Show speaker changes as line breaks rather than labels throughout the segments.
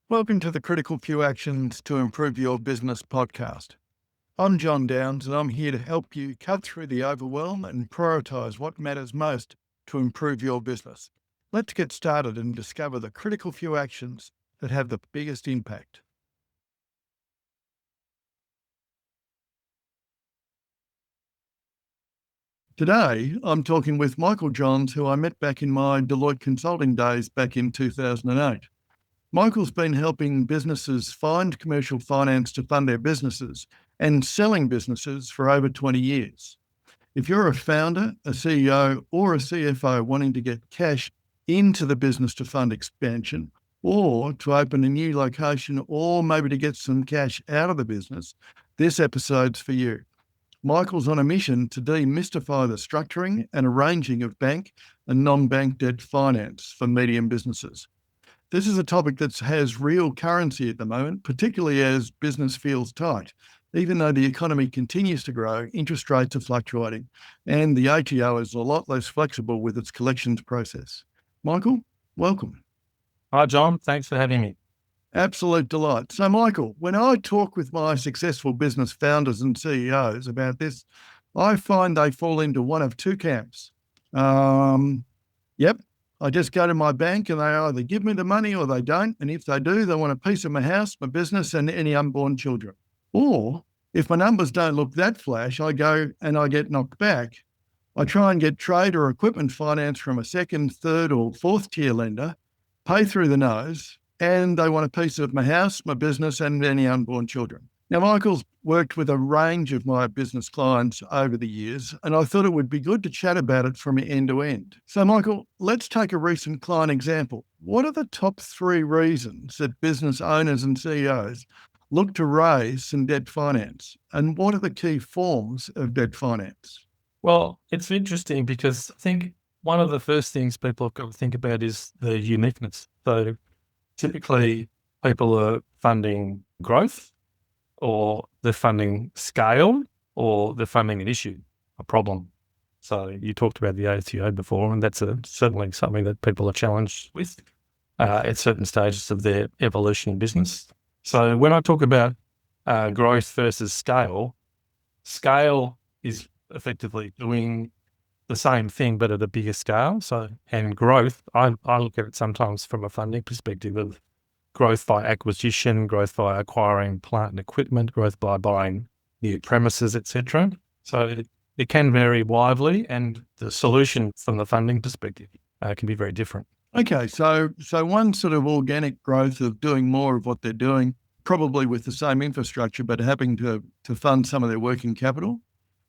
Welcome to the Critical Few Actions to Improve Your Business podcast. I'm John Downs, and I'm here to help you cut through the overwhelm and prioritise what matters most to improve your business. Let's get started and discover the critical few actions that have the biggest impact. Today, I'm talking with Michael Johns, who I met back in my Deloitte consulting days back in 2008. Michael's been helping businesses find commercial finance to fund their businesses and selling businesses for over 20 years. If you're a founder, a CEO, or a CFO wanting to get cash into the business to fund expansion, or to open a new location, or maybe to get some cash out of the business, this episode's for you. Michael's on a mission to demystify the structuring and arranging of bank and non-bank debt finance for medium businesses. This is a topic that has real currency at the moment, particularly as business feels tight. Even though the economy continues to grow, interest rates are fluctuating, and the ATO is a lot less flexible with its collections process. Michael, welcome.
Hi, John. Thanks for having me.
Absolute delight. So, Michael, when I talk with my successful business founders and CEOs about this, I find they fall into one of two camps. I just go to my bank and they either give me the money or they don't. And if they do, they want a piece of my house, my business, and any unborn children. Or if my numbers don't look that flash, I go and I get knocked back. I try and get trade or equipment finance from a second, third, or fourth tier lender, pay through the nose, and they want a piece of my house, my business, and any unborn children. Now, Michael's worked with a range of my business clients over the years, and I thought it would be good to chat about it from end to end. So, Michael, let's take a recent client example. What are the top 3 reasons that business owners and CEOs look to raise some debt finance? And what are the key forms of debt finance?
Well, it's interesting because I think one of the first things people have got to think about is the uniqueness. So typically people are funding growth, or they're funding scale, or they're funding an issue, a problem. So you talked about the ATO before, and that's certainly something that people are challenged with at certain stages of their evolution in business. So when I talk about growth versus scale is effectively doing the same thing but at a bigger scale. So, and growth, I look at it sometimes from a funding perspective of growth by acquisition, growth by acquiring plant and equipment, growth by buying new premises, etc. So it can vary widely, and the solution from the funding perspective can be very different.
Okay, so one sort of organic growth of doing more of what they're doing, probably with the same infrastructure, but having to fund some of their working capital,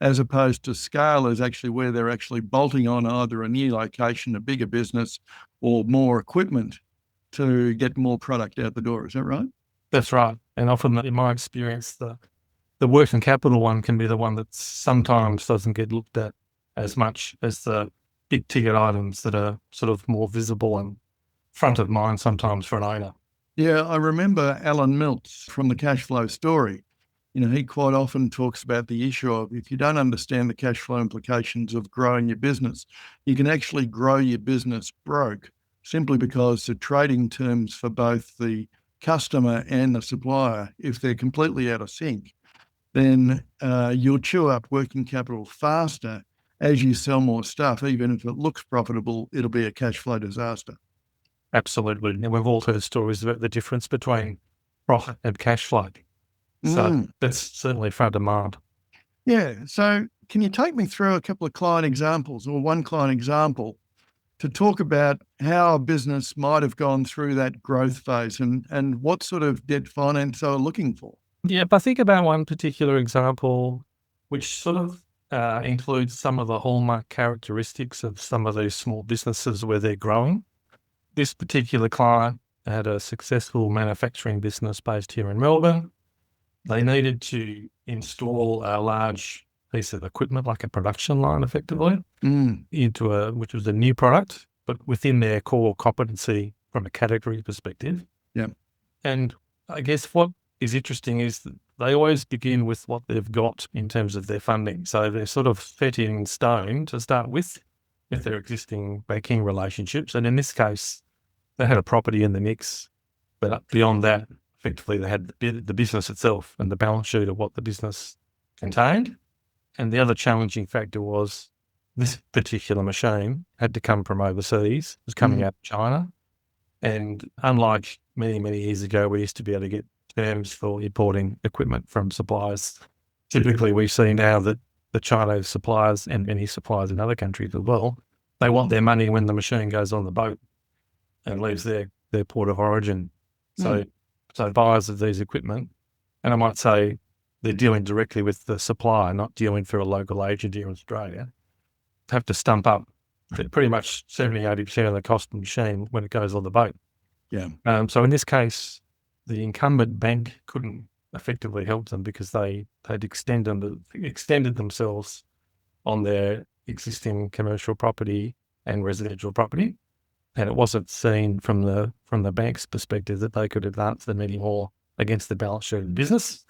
as opposed to scale is actually where they're actually bolting on either a new location, a bigger business, or more equipment to get more product out the door. Is that right?
That's right. And often in my experience, the working capital one can be the one that sometimes doesn't get looked at as much as the big ticket items that are sort of more visible and front of mind sometimes for an owner.
Yeah, I remember Alan Miltz from the Cash Flow Story. You know, he quite often talks about the issue of if you don't understand the cash flow implications of growing your business, you can actually grow your business broke simply because the trading terms for both the customer and the supplier, if they're completely out of sync, then you'll chew up working capital faster as you sell more stuff. Even if it looks profitable, it'll be a cash flow disaster.
Absolutely. And we've all heard stories about the difference between profit and cash flow. So that's certainly front of mind.
Yeah. So can you take me through a couple of client examples or one client example to talk about how a business might have gone through that growth phase and what sort of debt finance they were looking for?
Yeah, if I think about one particular example, which sort of includes some of the hallmark characteristics of some of these small businesses where they're growing. This particular client had a successful manufacturing business based here in Melbourne. They needed to install a large piece of equipment, like a production line effectively, which was a new product, but within their core competency from a category perspective.
Yeah.
And I guess what is interesting is that they always begin with what they've got in terms of their funding. So they're sort of set in stone to start with their existing banking relationships. And in this case, they had a property in the mix. But beyond that, effectively, they had the business itself and the balance sheet of what the business contained. And the other challenging factor was this particular machine had to come from overseas. It was coming out of China. And unlike many, many years ago, we used to be able to get terms for importing equipment from suppliers. Typically, we see now that the Chinese suppliers and many suppliers in other countries as well, they want their money when the machine goes on the boat and leaves their port of origin. So buyers of these equipment, and I might say they're dealing directly with the supplier, not dealing through a local agent here in Australia, have to stump up pretty much 70-80% of the cost of the machine when it goes on the boat.
Yeah.
So in this case, the incumbent bank couldn't effectively help them because they'd extended themselves on their existing commercial property and residential property. And it wasn't seen from the bank's perspective that they could advance them anymore against the balance sheet of the business.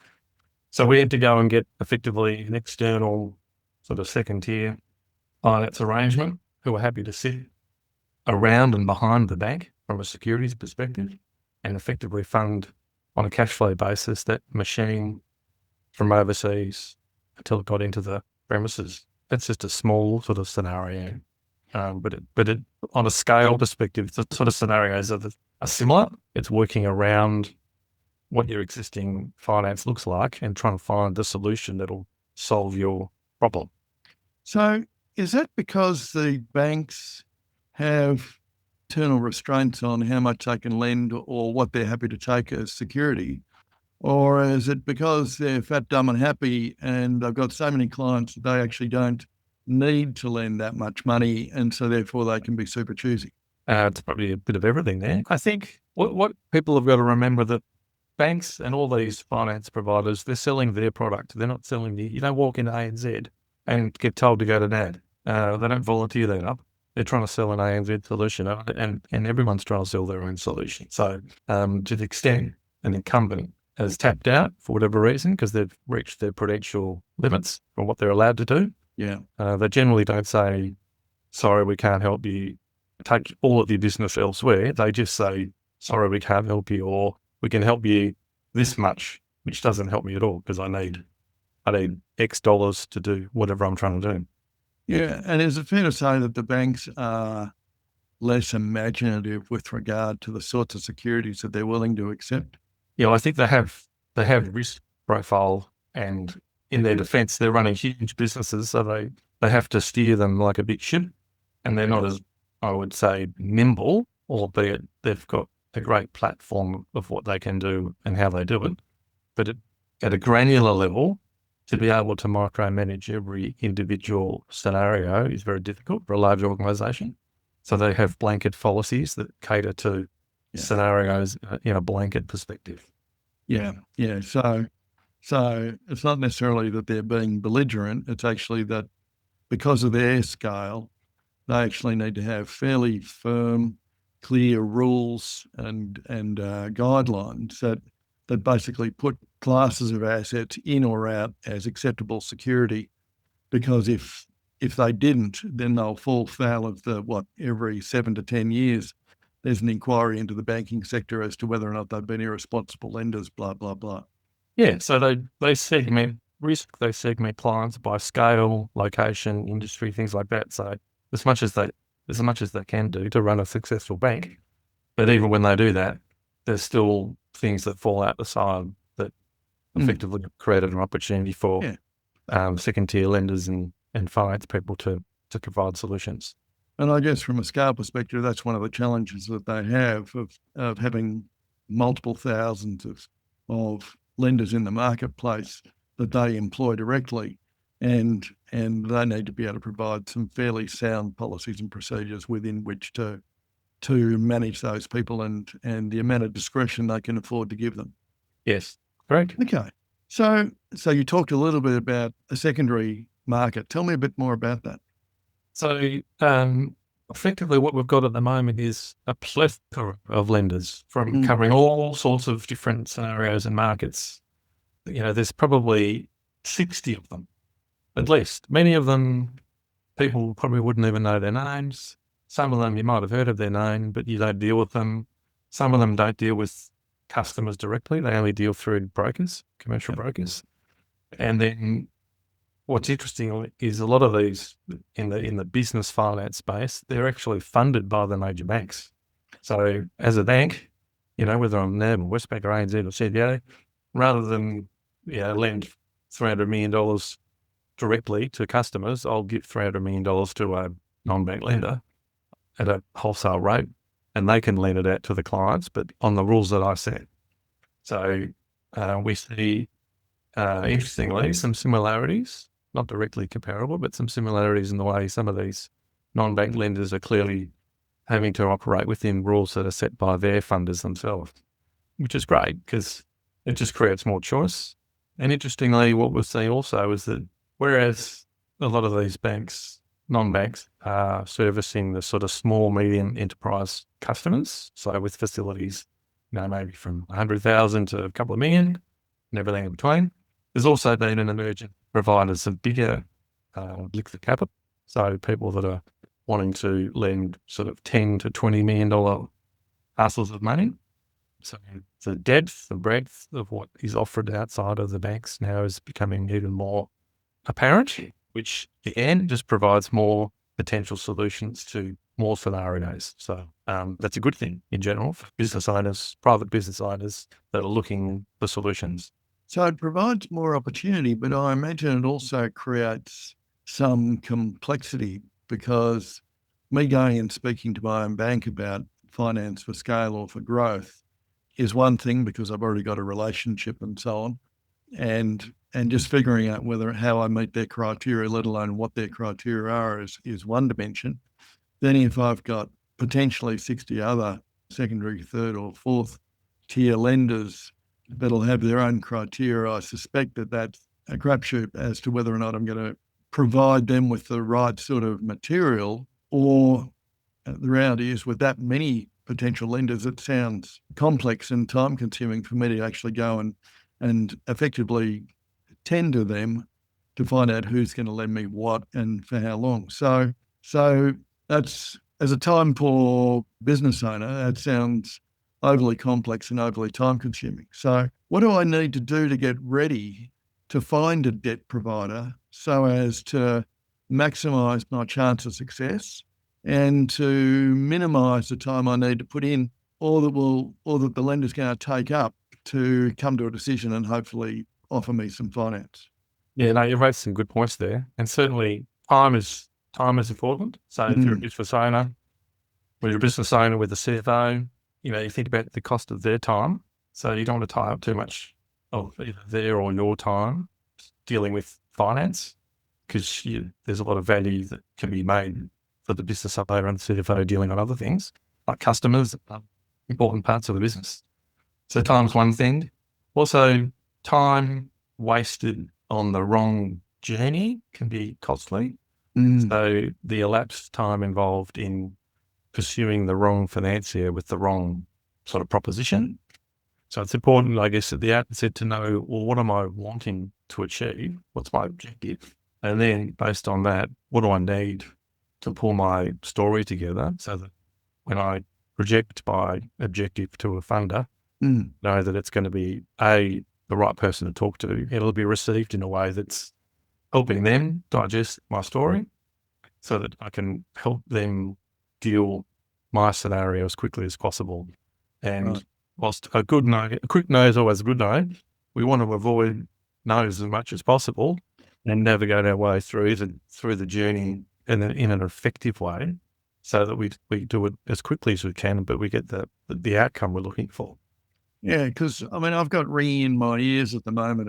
So we had to go and get effectively an external sort of second tier finance arrangement who were happy to sit around and behind the bank from a securities perspective and effectively fund on a cash flow basis that machine from overseas until it got into the premises. That's just a small sort of scenario. But on a scale perspective, the sort of scenarios are similar. It's working around what your existing finance looks like and trying to find the solution that'll solve your problem.
So is that because the banks have internal restraints on how much they can lend or what they're happy to take as security? Or is it because they're fat, dumb and happy and they've got so many clients that they actually don't need to lend that much money and so therefore they can be super choosy?
It's probably a bit of everything there. I think what people have got to remember that banks and all these finance providers, they're selling their product. They're not selling you don't walk into ANZ and get told to go to NAD. They don't volunteer that up. They're trying to sell an ANZ solution and everyone's trying to sell their own solution. So to the extent an incumbent has tapped out for whatever reason because they've reached their prudential limits for what they're allowed to do, they generally don't say, sorry, we can't help you, take all of your business elsewhere. They just say, sorry, we can't help you, or we can help you this much, which doesn't help me at all because I need X dollars to do whatever I'm trying to do.
Yeah. And is it fair to say that the banks are less imaginative with regard to the sorts of securities that they're willing to accept?
Yeah, I think they have risk profile, and in their defence, they're running huge businesses, so they have to steer them like a big ship, and they're not as, I would say, nimble, albeit they've got a great platform of what they can do and how they do it. But at a granular level, to be able to micromanage every individual scenario is very difficult for a large organisation. So they have blanket policies that cater to scenarios in a blanket perspective.
Yeah. So it's not necessarily that they're being belligerent. It's actually that because of their scale, they actually need to have fairly firm, clear rules and guidelines that basically put classes of assets in or out as acceptable security. Because if they didn't, then they'll fall foul of every 7 to 10 years, there's an inquiry into the banking sector as to whether or not they've been irresponsible lenders, blah, blah, blah.
Yeah, so they segment risk, they segment clients by scale, location, industry, things like that. So as much as they can do to run a successful bank, but even when they do that, there's still things that fall out the side that effectively created an opportunity for second-tier lenders and finance people to provide solutions.
And I guess from a scale perspective, that's one of the challenges that they have of having multiple thousands of lenders in the marketplace that they employ directly. And they need to be able to provide some fairly sound policies and procedures within which to manage those people and the amount of discretion they can afford to give them.
Yes, correct.
Okay. So you talked a little bit about a secondary market. Tell me a bit more about that.
So effectively what we've got at the moment is a plethora of lenders from covering all sorts of different scenarios and markets. There's probably 60 of them, at least. Many of them, people probably wouldn't even know their names. Some of them you might have heard of their name, but you don't deal with them. Some of them don't deal with customers directly. They only deal through brokers, commercial brokers. And then what's interesting is a lot of these in the business finance space, they're actually funded by the major banks. So as a bank, whether I'm NAB or Westpac or ANZ or CBA, rather than lend $300 million directly to customers, I'll give $300 million to a non-bank lender at a wholesale rate, and they can lend it out to the clients, but on the rules that I set. So we see, interestingly, some similarities, not directly comparable, but some similarities in the way some of these non-bank lenders are clearly having to operate within rules that are set by their funders themselves, which is great because it just creates more choice. And interestingly, what we'll see also is that whereas a lot of these banks, non-banks, are servicing the sort of small, medium enterprise customers, so with facilities, maybe from 100,000 to a couple of million and everything in between, there's also been an emergent providers of bigger liquid capital. So people that are wanting to lend sort of $10 to $20 million parcels of money. So the depth, the breadth of what is offered outside of the banks now is becoming even more apparent, which again just provides more potential solutions to more scenarios. So that's a good thing in general for business owners, private business owners that are looking for solutions.
So it provides more opportunity, but I imagine it also creates some complexity, because me going and speaking to my own bank about finance for scale or for growth is one thing, because I've already got a relationship and so on, and just figuring out how I meet their criteria, let alone what their criteria are, is one dimension. Then if I've got potentially 60 other secondary, third or fourth tier lenders that'll have their own criteria, I suspect that that's a crapshoot as to whether or not I'm going to provide them with the right sort of material. Or the reality is, with that many potential lenders, it sounds complex and time consuming for me to actually go and effectively tender them to find out who's going to lend me what and for how long. So that's, as a time poor business owner, that sounds overly complex and overly time consuming. So what do I need to do to get ready to find a debt provider so as to maximize my chance of success and to minimize the time I need to put in, or that the lender's going to take up to come to a decision and hopefully offer me some finance?
Yeah, no, you've raised some good points there. And certainly time is important. So if you're a business owner, when you're a business owner with a CFO, you think about the cost of their time. So you don't want to tie up too much of either their or your time dealing with finance, because there's a lot of value that can be made for the business owner and the CFO dealing on other things like customers, important parts of the business. So time's one thing. Also, time wasted on the wrong journey can be costly. So the elapsed time involved in pursuing the wrong financier with the wrong sort of proposition. So it's important, I guess, at the outset to know, well, what am I wanting to achieve? What's my objective? And then based on that, what do I need to pull my story together so that when I project my objective to a funder, know that it's going to be the right person to talk to. It'll be received in a way that's helping them digest my story so that I can help them deal my scenario as quickly as possible. And whilst a quick no is always a good no, we want to avoid no's as much as possible and navigate our way through the journey in an effective way so that we do it as quickly as we can, but we get the outcome we're looking for.
Yeah, because I've got ringing in my ears at the moment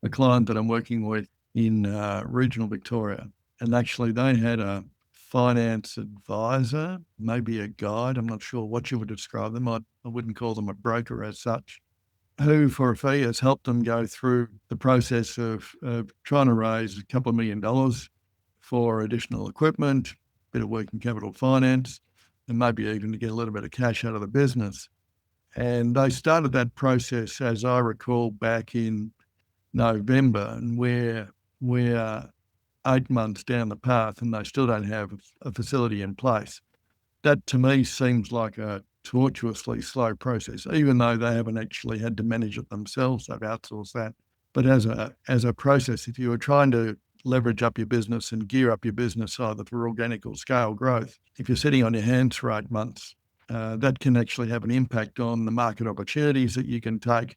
a client that I'm working with in regional Victoria, and actually they had a finance advisor, maybe a guide, I'm not sure what you would describe them. I wouldn't call them a broker as such, who for a fee has helped them go through the process of trying to raise a couple of $1 million for additional equipment, a bit of working capital finance, and maybe even to get a little bit of cash out of the business. And they started that process, as I recall, back in November, and we're 8 months down the path and they still don't have a facility in place. That to me seems like a tortuously slow process, even though they haven't actually had to manage it themselves. They've outsourced that. But as a process, if you were trying to leverage up your business and gear up your business either for organic or scale growth, if you're sitting on your hands for 8 months, that can actually have an impact on the market opportunities that you can take,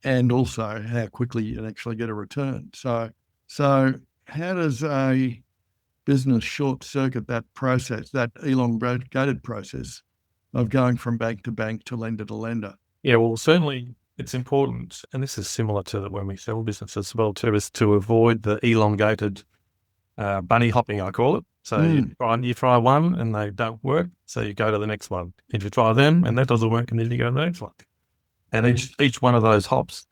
and also how quickly you can actually get a return. So how does a business short circuit that process, that elongated process of going from bank to bank to lender?
Yeah, well, certainly it's important, and this is similar to when we sell businesses as well too, is to avoid the elongated bunny hopping, I call it. So you try one and they don't work, so you go to the next one. If you try them and that doesn't work, and then you go to the next one. And each one of those hops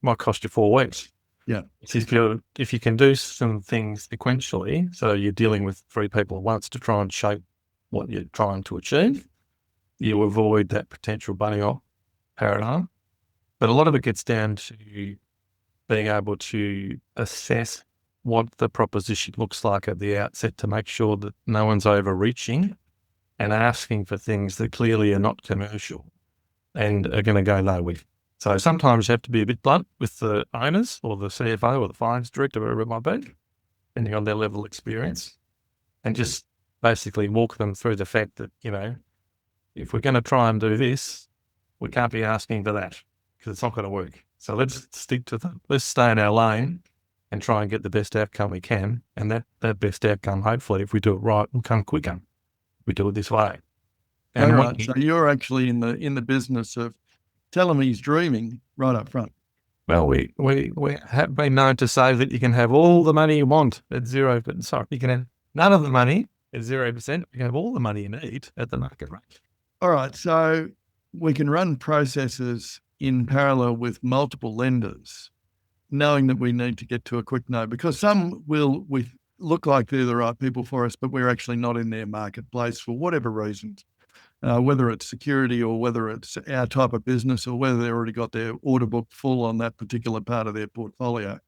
might cost you 4 weeks.
Yeah.
If you can do some things sequentially, so you're dealing with 3 people at once to try and shape what you're trying to achieve, you avoid that potential bunny hop paradigm. But a lot of it gets down to being able to assess what the proposition looks like at the outset to make sure that no one's overreaching and asking for things that clearly are not commercial and are going to go nowhere. So sometimes you have to be a bit blunt with the owners or the CFO or the finance director, whoever it might be, depending on their level of experience, and just basically walk them through the fact that, if we're going to try and do this, we can't be asking for that because it's not going to work. So let's stay in our lane and try and get the best outcome we can. And that best outcome, hopefully, if we do it right, will come quicker. We do it this way.
And all right. So you're actually in the business of telling me he's dreaming right up front.
Well, we have been known to say that you can have all the money you want at 0%. Sorry, you can have none of the money at 0%. You can have all the money you need at the market rate.
All right. So we can run processes in parallel with multiple lenders, knowing that we need to get to a quick no, because some will look like they're the right people for us, but we're actually not in their marketplace for whatever reasons, whether it's security or whether it's our type of business or whether they've already got their order book full on that particular part of their portfolio.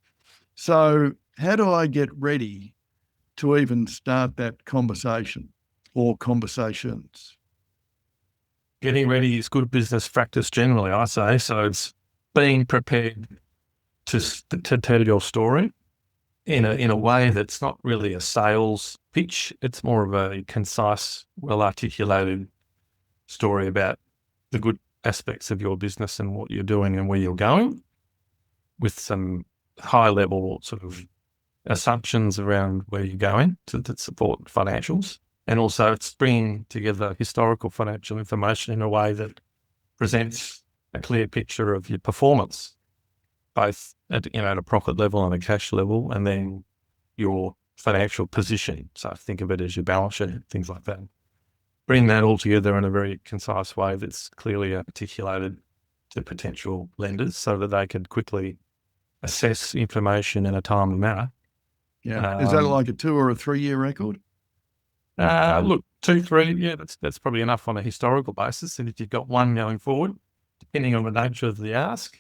So how do I get ready to even start that conversation or conversations?
Getting ready is good business practice generally, I say. So it's being prepared to tell your story in a way that's not really a sales pitch. It's more of a concise, well-articulated story about the good aspects of your business and what you're doing and where you're going, with some high-level sort of assumptions around where you're going to support financials. And also it's bringing together historical financial information in a way that presents a clear picture of your performance, both at a profit level and a cash level, and then your financial position. So think of it as your balance sheet, things like that. Bring that all together in a very concise way that's clearly articulated to potential lenders so that they can quickly assess information in a timely manner.
Yeah. Is that like a 2 or a 3 year record?
Look, 2, 3, yeah, that's probably enough on a historical basis. And if you've got one going forward, depending on the nature of the ask,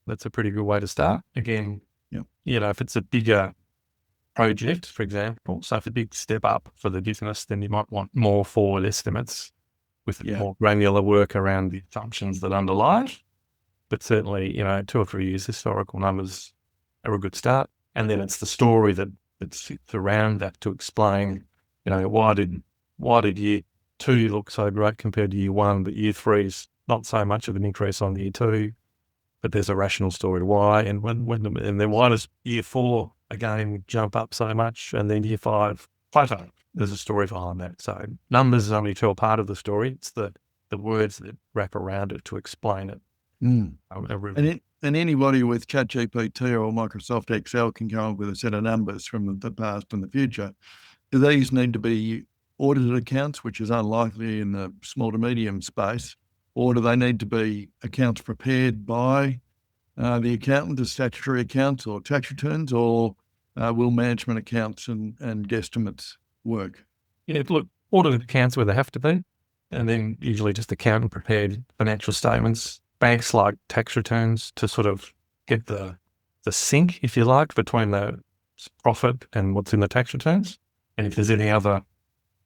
that's a pretty good way to start. Again, if it's a bigger project, for example, so if a big step up for the business, then you might want more forward estimates with more granular work around the assumptions that underlie it. But certainly, 2 or 3 years historical numbers are a good start. And then it's the story that sits around that to explain, why did year 2 look so great compared to year 1, but year 3 is not so much of an increase on year 2, but there's a rational story to why. And then why does year 4 again jump up so much, and then year 5 plateau? There's a story behind that. So numbers only tell part of the story. It's the words that wrap around it to explain it.
And anybody with ChatGPT or Microsoft Excel can come up with a set of numbers from the past and the future. Do these need to be audited accounts, which is unlikely in the small to medium space, or do they need to be accounts prepared by the accountant as statutory accounts or tax returns, or will management accounts and guesstimates work?
Yeah, look, audited accounts where they have to be, and then usually just accountant prepared financial statements. Banks like tax returns to sort of get the sync, if you like, between the profit and what's in the tax returns. And if there's any other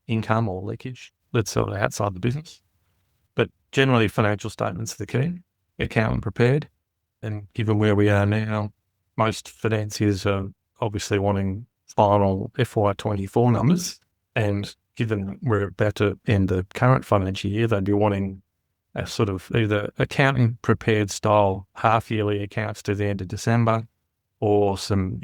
income or leakage that's sort of outside the business. But generally, financial statements are the key, accountant prepared. And given where we are now, most financiers are obviously wanting final FY24 numbers. And given we're about to end the current financial year, they'd be wanting a sort of either accounting prepared style half-yearly accounts to the end of December, or some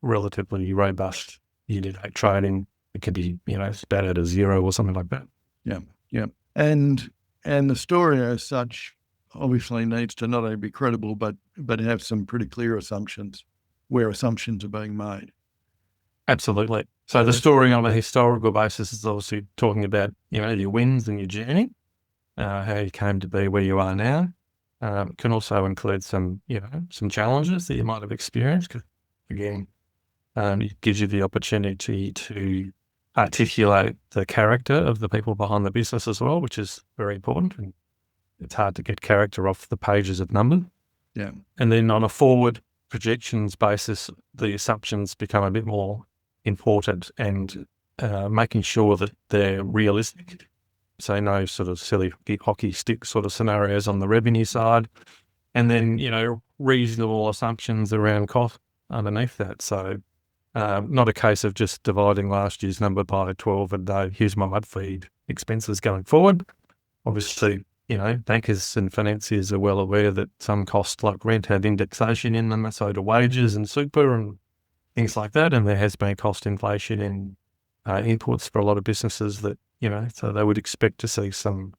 relatively robust year-to-date trading. It could be, spat at a zero or something like that.
Yeah, yeah. And the story as such obviously needs to not only be credible, but have some pretty clear assumptions where assumptions are being made.
Absolutely. So the story on a historical basis is obviously talking about, your wins and your journey, how you came to be where you are now. Can also include some challenges that you might have experienced. 'Cause again, it gives you the opportunity to articulate the character of the people behind the business as well, which is very important. And it's hard to get character off the pages of numbers.
Yeah.
And then on a forward projections basis, the assumptions become a bit more important, and making sure that they're realistic. So no sort of silly hockey stick sort of scenarios on the revenue side, and then, reasonable assumptions around cost underneath that. So not a case of just dividing last year's number by 12 and here's my mud feed expenses going forward. Obviously, bankers and financiers are well aware that some costs like rent have indexation in them, so do wages and super and things like that. And there has been cost inflation in inputs for a lot of businesses that, so they would expect to see some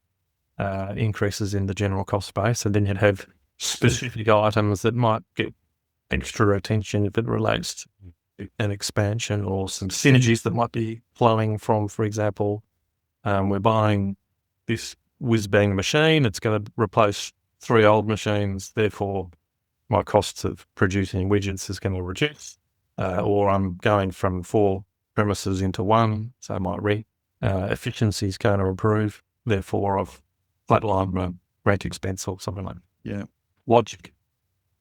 increases in the general cost base. And then you'd have specific items that might get extra attention if it relates to an expansion or some synergies that might be flowing from, for example, we're buying this whiz-bang machine. It's going to replace 3 old machines. Therefore, my costs of producing widgets is going to reduce. Or I'm going from 4 premises into 1, so my efficiency is going to improve. Therefore, I've flatlined my rent expense or something like that.
Yeah.
Logic.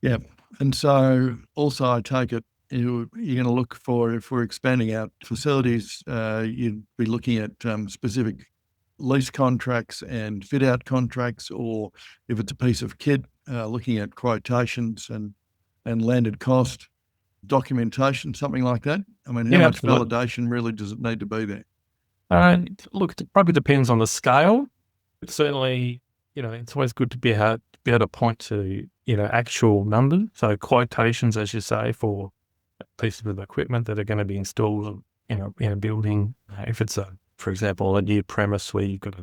Yeah. And so also I take it you're going to look for expanding out facilities. You'd be looking at specific lease contracts and fit out contracts, or if it's a piece of kit, looking at quotations and landed cost, documentation, something like that. I mean, how much
absolutely.
validation really does it need to be there?
Look, it probably depends on the scale. But certainly, it's always good to be able to point to, actual numbers. So quotations, as you say, for pieces of equipment that are going to be installed, in a building. If it's for example, a new premise where you've got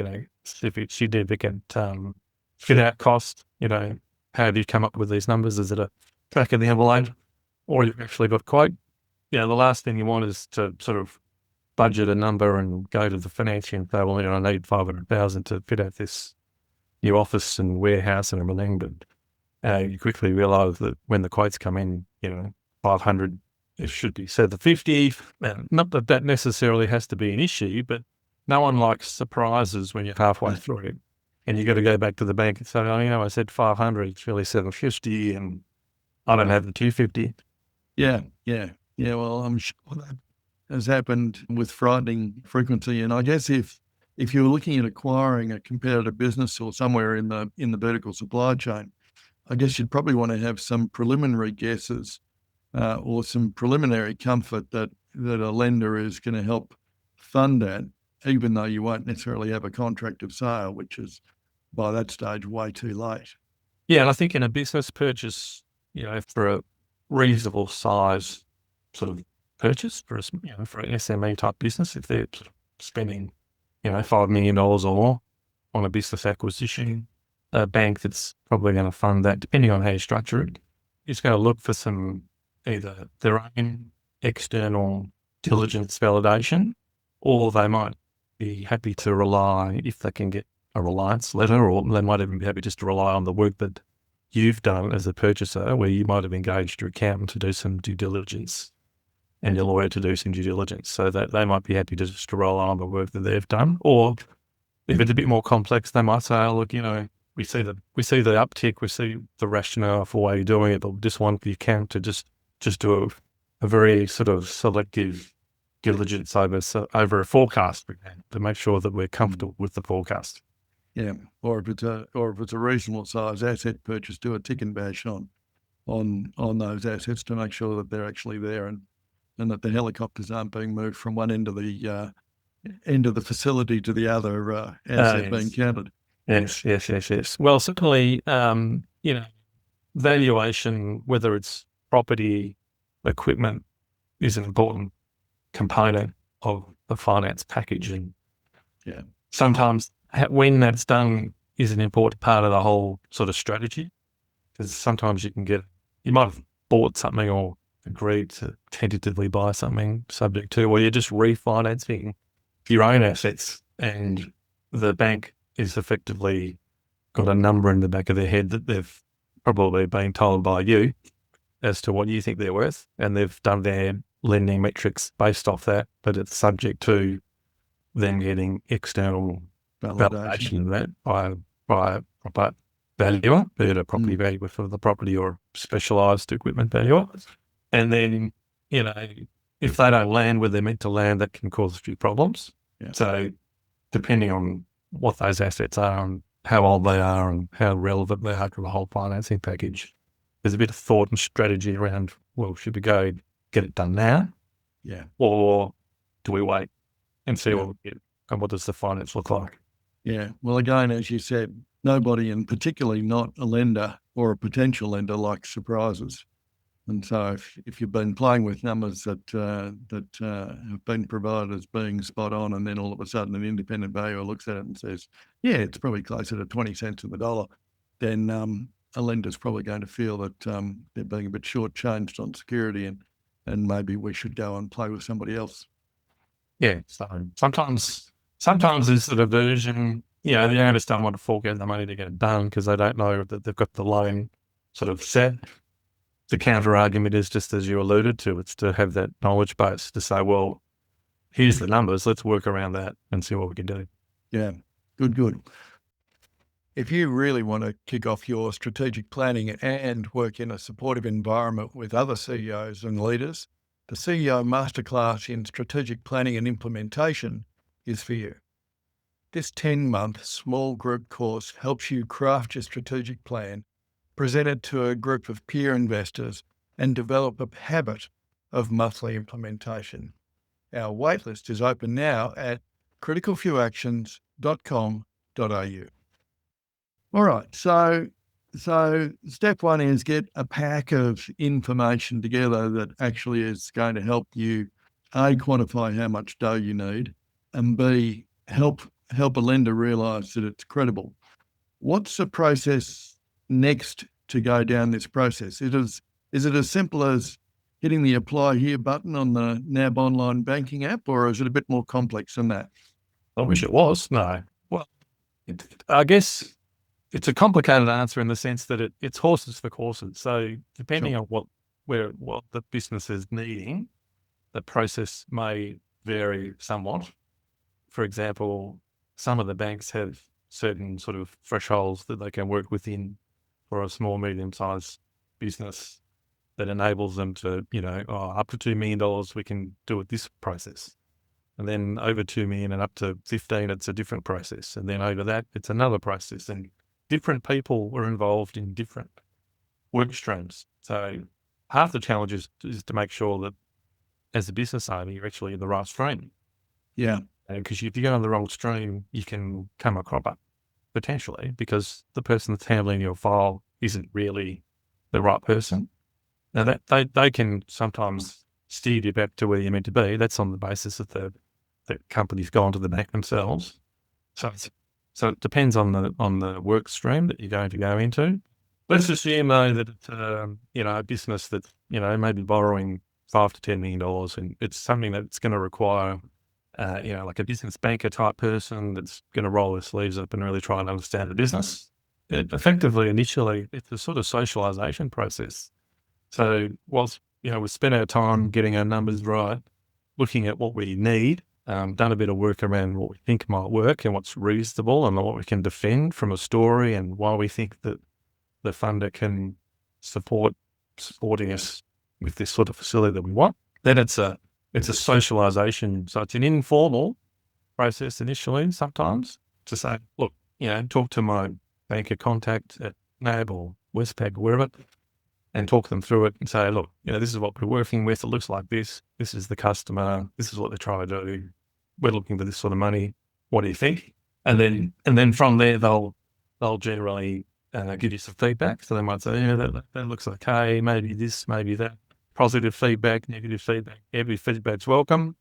a, significant fit out cost, how do you come up with these numbers? Is it a back of the envelope, or you've actually got quote? The last thing you want is to sort of budget a number and go to the financier and say, well, I need 500,000 to fit out this new office and warehouse and everything. But you quickly realise that when the quotes come in, 500, it should be 750. Not that that necessarily has to be an issue, but no one likes surprises when you're halfway through it. And you got to go back to the bank and say, I said 500, it's really 750, and I don't have the 250.
Yeah. Well, I'm sure that has happened with frightening frequency. And I guess if you're looking at acquiring a competitive business or somewhere in the vertical supply chain, I guess you'd probably want to have some preliminary guesses or some preliminary comfort that a lender is going to help fund that, even though you won't necessarily have a contract of sale, which is by that stage way too late.
Yeah, and I think in a business purchase, for a reasonable size sort of purchase for for an SME type business, if they're sort of spending, $5 million or more on a business acquisition, a bank that's probably going to fund that, depending on how you structure it, is going to look for some either their own external diligence validation, or they might be happy to rely, if they can get a reliance letter, or they might even be happy just to rely on the work that you've done as a purchaser, where you might have engaged your accountant to do some due diligence and your lawyer to do some due diligence, so that they might be happy to just to rely on the work that they've done. Or if it's a bit more complex, they might say, oh, look, we see the uptick, we see the rationale for why you're doing it, but we just want the accountant to just do a very sort of selective diligence over a forecast to make sure that we're comfortable with the forecast.
Yeah, or if it's a reasonable size asset purchase, do a tick and bash on those assets to make sure that they're actually there and that the helicopters aren't being moved from one end of the facility to the other as they're being
Yes.
counted.
Yes. Well, certainly, valuation, whether it's property, equipment, is an important component of the finance package. And
Yeah,
sometimes when that's done is an important part of the whole sort of strategy, because sometimes you might have bought something or agreed to tentatively buy something subject to, or you're just refinancing your own assets and the bank is effectively got a number in the back of their head that they've probably been told by you as to what you think they're worth, and they've done their lending metrics based off that, but it's subject to them getting external validation of that by a proper valuer, be it a property valuer for the property or specialised equipment valuer. And then, if they don't land where they're meant to land, that can cause a few problems.
Yeah.
So depending on what those assets are and how old they are and how relevant they are to the whole financing package, there's a bit of thought and strategy around, well, should we go get it done now?
Yeah.
Or do we wait and see what we get? And what does the finance look like?
Yeah. Well, again, as you said, nobody, and particularly not a lender or a potential lender, likes surprises. And so if you've been playing with numbers that have been provided as being spot on, and then all of a sudden an independent valuer looks at it and says, yeah, it's probably closer to 20 cents on the dollar, then a lender's probably going to feel that they're being a bit shortchanged on security, and maybe we should go and play with somebody else.
Yeah. So sometimes there's sort of version, the owners don't want to fork out the money to get it done because they don't know that they've got the loan sort of set. The counter argument is just as you alluded to, it's to have that knowledge base to say, well, here's the numbers, let's work around that and see what we can do.
Yeah, good. If you really want to kick off your strategic planning and work in a supportive environment with other CEOs and leaders, the CEO Masterclass in Strategic Planning and Implementation is for you. This 10-month small group course helps you craft your strategic plan, present it to a group of peer investors, and develop a habit of monthly implementation. Our waitlist is open now at CriticalFewActions.com.au. All right, so step one is get a pack of information together that actually is going to help you, A, quantify how much dough you need, and B, help a lender realise that it's credible. What's the process next to go down this process? Is it as simple as hitting the apply here button on the NAB online banking app, or is it a bit more complex than that?
I wish it was. No. Well, I guess it's a complicated answer in the sense that it's horses for courses. So depending on what the business is needing, the process may vary somewhat. For example, some of the banks have certain sort of thresholds that they can work within for a small, medium-sized business that enables them to, up to $2 million, we can do it this process. And then over 2 million and up to 15, it's a different process. And then over that, it's another process. And different people were involved in different work streams. So half the challenge is to make sure that as a business owner, you're actually in the right stream.
Yeah.
Because if you go on the wrong stream, you can come a cropper potentially because the person that's handling your file isn't really the right person. Now that they can sometimes steer you back to where you're meant to be. That's on the basis that the company's gone to the bank themselves. So it depends on the work stream that you're going to go into. Let's assume though that it's a business that maybe borrowing $5 to $10 million, and it's something that's going to require like a business banker type person that's going to roll their sleeves up and really try and understand the business. Effectively, initially, it's a sort of socialization process. So whilst, we spent our time getting our numbers right, looking at what we need, done a bit of work around what we think might work and what's reasonable and what we can defend from a story and why we think that the funder can supporting us with this sort of facility that we want. Then it's a socialization. So it's an informal process initially sometimes to say, look, talk to my banker contact at NAB or Westpac or wherever, and talk them through it and say, look, this is what we're working with. It looks like this. This is the customer. This is what they're trying to do. We're looking for this sort of money. What do you think? And then from there, they'll generally give you some feedback. So they might say, that looks okay. Maybe this, maybe that. Positive feedback, negative feedback. Every feedback's welcome.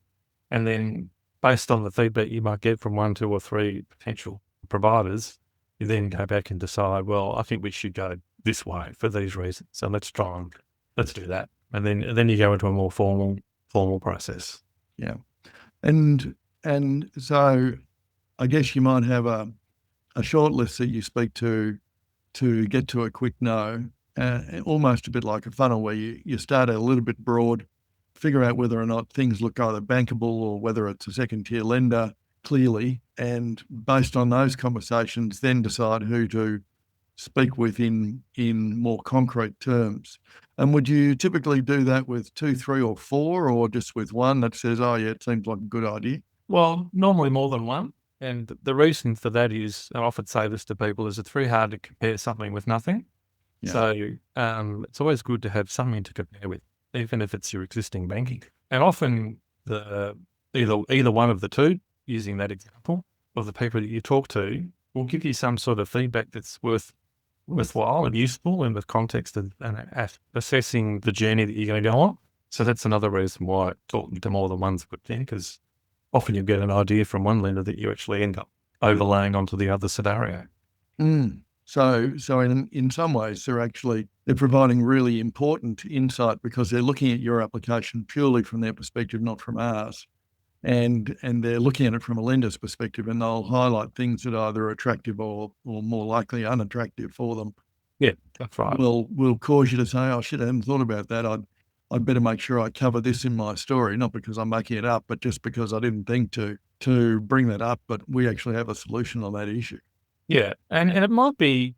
And then based on the feedback you might get from 1, 2, or 3 potential providers, you then go back and decide, well, I think we should go this way for these reasons. So let's do that. And then you go into a more formal process.
Yeah. And so I guess you might have a short list that you speak to get to a quick no, almost a bit like a funnel where you start out a little bit broad, figure out whether or not things look either bankable or whether it's a second tier lender clearly, and based on those conversations, then decide who to speak with in more concrete terms. And would you typically do that with 2, 3, or 4, or just with one that says, oh yeah, it seems like a good idea?
Well, normally more than one. And the reason for that is, I often say this to people, is it's very hard to compare something with nothing.
Yeah.
So it's always good to have something to compare with, even if it's your existing banking. And often either one of the two, using that example, of the people that you talk to, will give you some sort of feedback that's worthwhile and useful in the context of assessing the journey that you're going to go on. So that's another reason why talking to more than one's a good thing, because often you get an idea from one lender that you actually end up overlaying onto the other scenario.
So in some ways, they're providing really important insight because they're looking at your application purely from their perspective, not from ours. And they're looking at it from a lender's perspective, and they'll highlight things that are either attractive or more likely unattractive for them.
Yeah, that's right.
Will cause you to say, oh shit, I hadn't thought about that. I'd better make sure I cover this in my story, not because I'm making it up, but just because I didn't think to bring that up. But we actually have a solution on that issue.
Yeah, and it might be,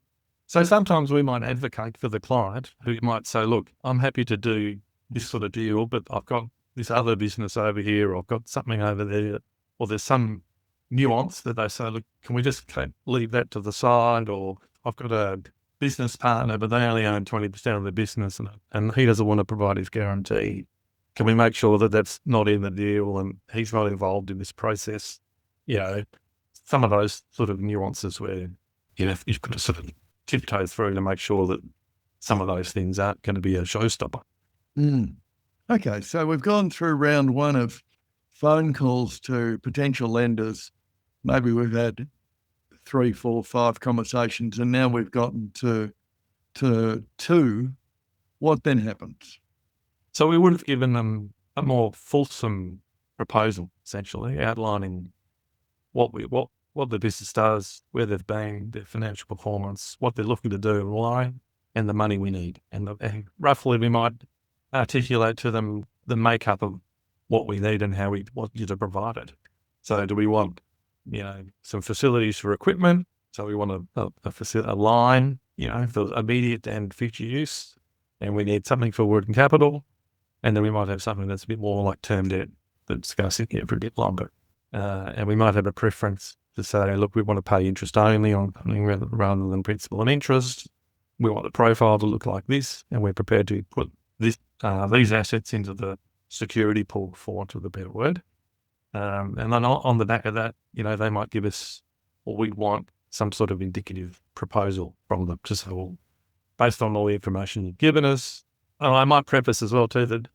so sometimes we might advocate for the client who might say, look, I'm happy to do this sort of deal, but I've got this other business over here, or I've got something over there, or there's some nuance that they say, look, can we just leave that to the side? Or I've got a business partner, but they only own 20% of the business, and he doesn't want to provide his guarantee. Can we make sure that that's not in the deal and he's not involved in this process? Some of those sort of nuances where you've got to sort of tiptoe through to make sure that some of those things aren't going to be a showstopper.
Okay, so we've gone through round 1 of phone calls to potential lenders. Maybe we've had 3, 4, 5 conversations, and now we've gotten to 2. What then happens?
So we would have given them a more fulsome proposal, essentially outlining what the business does, where they've been, their financial performance, what they're looking to do and why, and the money we need. And roughly we might articulate to them the makeup of what we need and how we want you to provide it. So do we want, some facilities for equipment? So we want a line, for immediate and future use, and we need something for working capital. And then we might have something that's a bit more like term debt that's going to sit here for a bit longer. And we might have a preference to say, look, we want to pay interest only on something rather than principal and interest. We want the profile to look like this, and we're prepared to put these assets into the security pool, for want of a better word. And then on the back of that, they might give us, or we want some sort of indicative proposal from them to say, well, based on all the information you've given us. And I might preface as well too that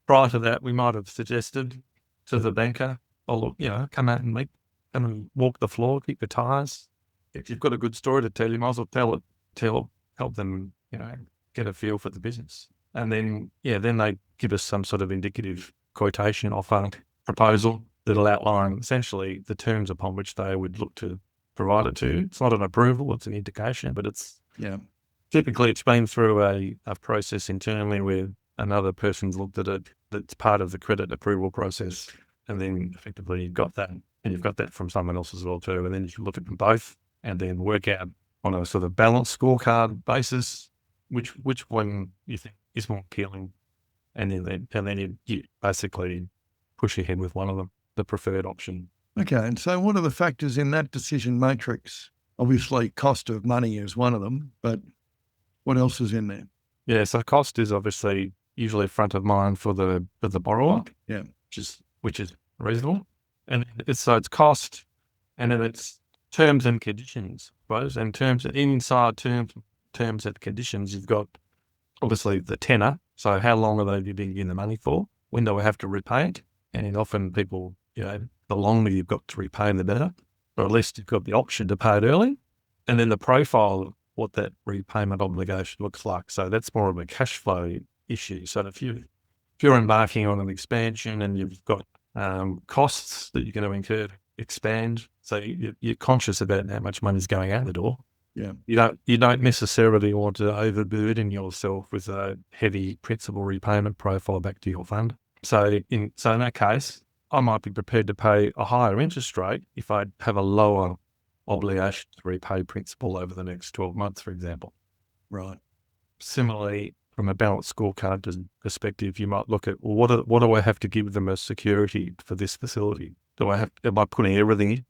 prior to that, we might have suggested to the banker, oh look, come out and come and walk the floor, kick the tires. If you've got a good story to tell, you might as well help them, get a feel for the business. And then they give us some sort of indicative quotation offer proposal that'll outline essentially the terms upon which they would look to provide it to. It's not an approval, it's an indication, but typically it's been through a process internally where another person's looked at it, that's part of the credit approval process. And then effectively you've got that, and you've got that from someone else as well too. And then you can look at them both and then work out on a sort of balanced scorecard basis, which one you think is more appealing. And then you basically push ahead with one of them, the preferred option.
Okay, and so what are the factors in that decision matrix Obviously, cost of money is one of them, but what else is in there?
Yeah, so cost is obviously usually front of mind for the borrower.
Yeah.
which is reasonable. And it's cost, and then it's terms and conditions, right? And inside terms and conditions, you've got obviously the tenor. So how long are they giving you the money for? When do I have to repay it? And often people, the longer you've got to repay, the better. Or at least you've got the option to pay it early. And then the profile of what that repayment obligation looks like. So that's more of a cash flow issue. So if you're embarking on an expansion and you've got costs that you're going to incur to expand, so you're conscious about how much money is going out the door.
Yeah.
You don't necessarily want to overburden yourself with a heavy principal repayment profile back to your fund. So in that case, I might be prepared to pay a higher interest rate if I have a lower obligation to repay principal over the next 12 months, for example.
Right.
Similarly, from a balanced scorecard perspective, you might look at, well, what do I have to give them as security for this facility? Am I putting everything in?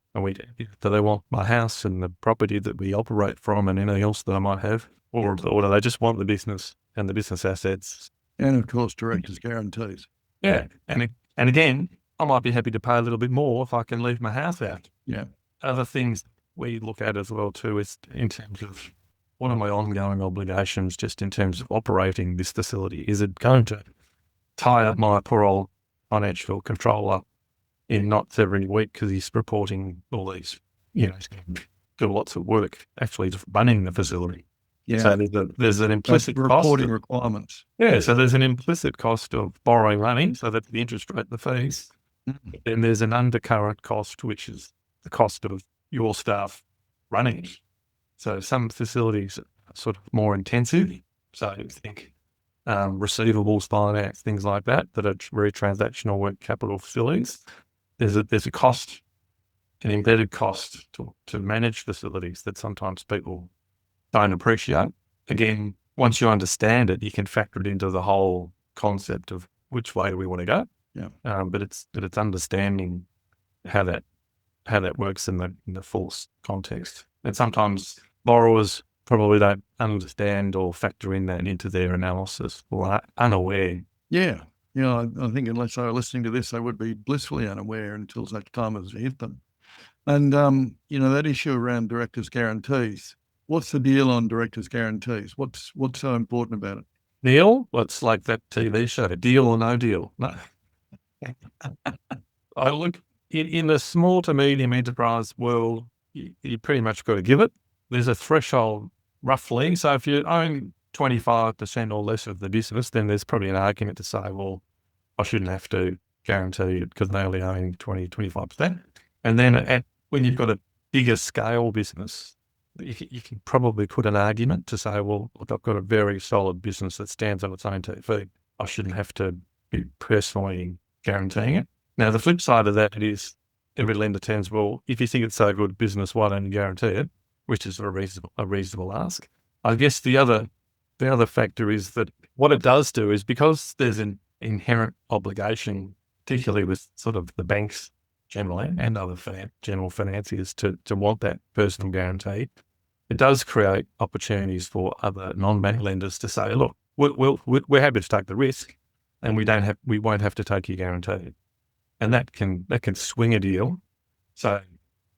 Do they want my house and the property that we operate from and anything else that I might have? Or do they just want the business and the business assets?
And of course, directors' guarantees.
Yeah. And again, I might be happy to pay a little bit more if I can leave my house out.
Yeah.
Other things we look at as well too is in terms of what are my ongoing obligations just in terms of operating this facility? Is it going to tie up my poor old financial controller in knots every week because he's reporting all these, he's going to do lots of work actually just running the facility.
Yeah.
So there's an implicit
reporting
cost
requirements.
Yeah, so there's an implicit cost of borrowing money, so that's the interest rate, the fees. Then there's an undercurrent cost, which is the cost of your staff running it. So some facilities are sort of more intensive. So think receivables finance, things like that are very transactional work capital facilities. There's a cost, an embedded cost to manage facilities that sometimes people don't appreciate. Again, once you understand it, you can factor it into the whole concept of which way do we want to go.
Yeah.
But it's understanding how that works in the full context. And sometimes borrowers probably don't understand or factor in that into their analysis or are unaware.
Yeah. I think unless they were listening to this, they would be blissfully unaware until such time as it hit them. And, that issue around directors' guarantees, what's the deal on directors' guarantees? What's so important about it?
Deal? Well, it's like that TV show, deal or no deal. No. I look in the small to medium enterprise world, you pretty much got to give it. There's a threshold roughly. So if you own 25% or less of the business, then there's probably an argument to say, well, I shouldn't have to guarantee it because they only own 25%. And then when you've got a bigger scale business, you can probably put an argument to say, well, look, I've got a very solid business that stands on its own 2 feet. I shouldn't have to be personally guaranteeing it. Now, the flip side of that is every lender turns, well, if you think it's so good business, why don't you guarantee it? Which is a reasonable ask. I guess the other factor is that what it does do is because there's an inherent obligation, particularly with sort of the banks generally and other general financiers to want that personal guarantee, it does create opportunities for other non-bank lenders to say, look, we're happy to take the risk and we won't have to take your guarantee. And that can swing a deal. So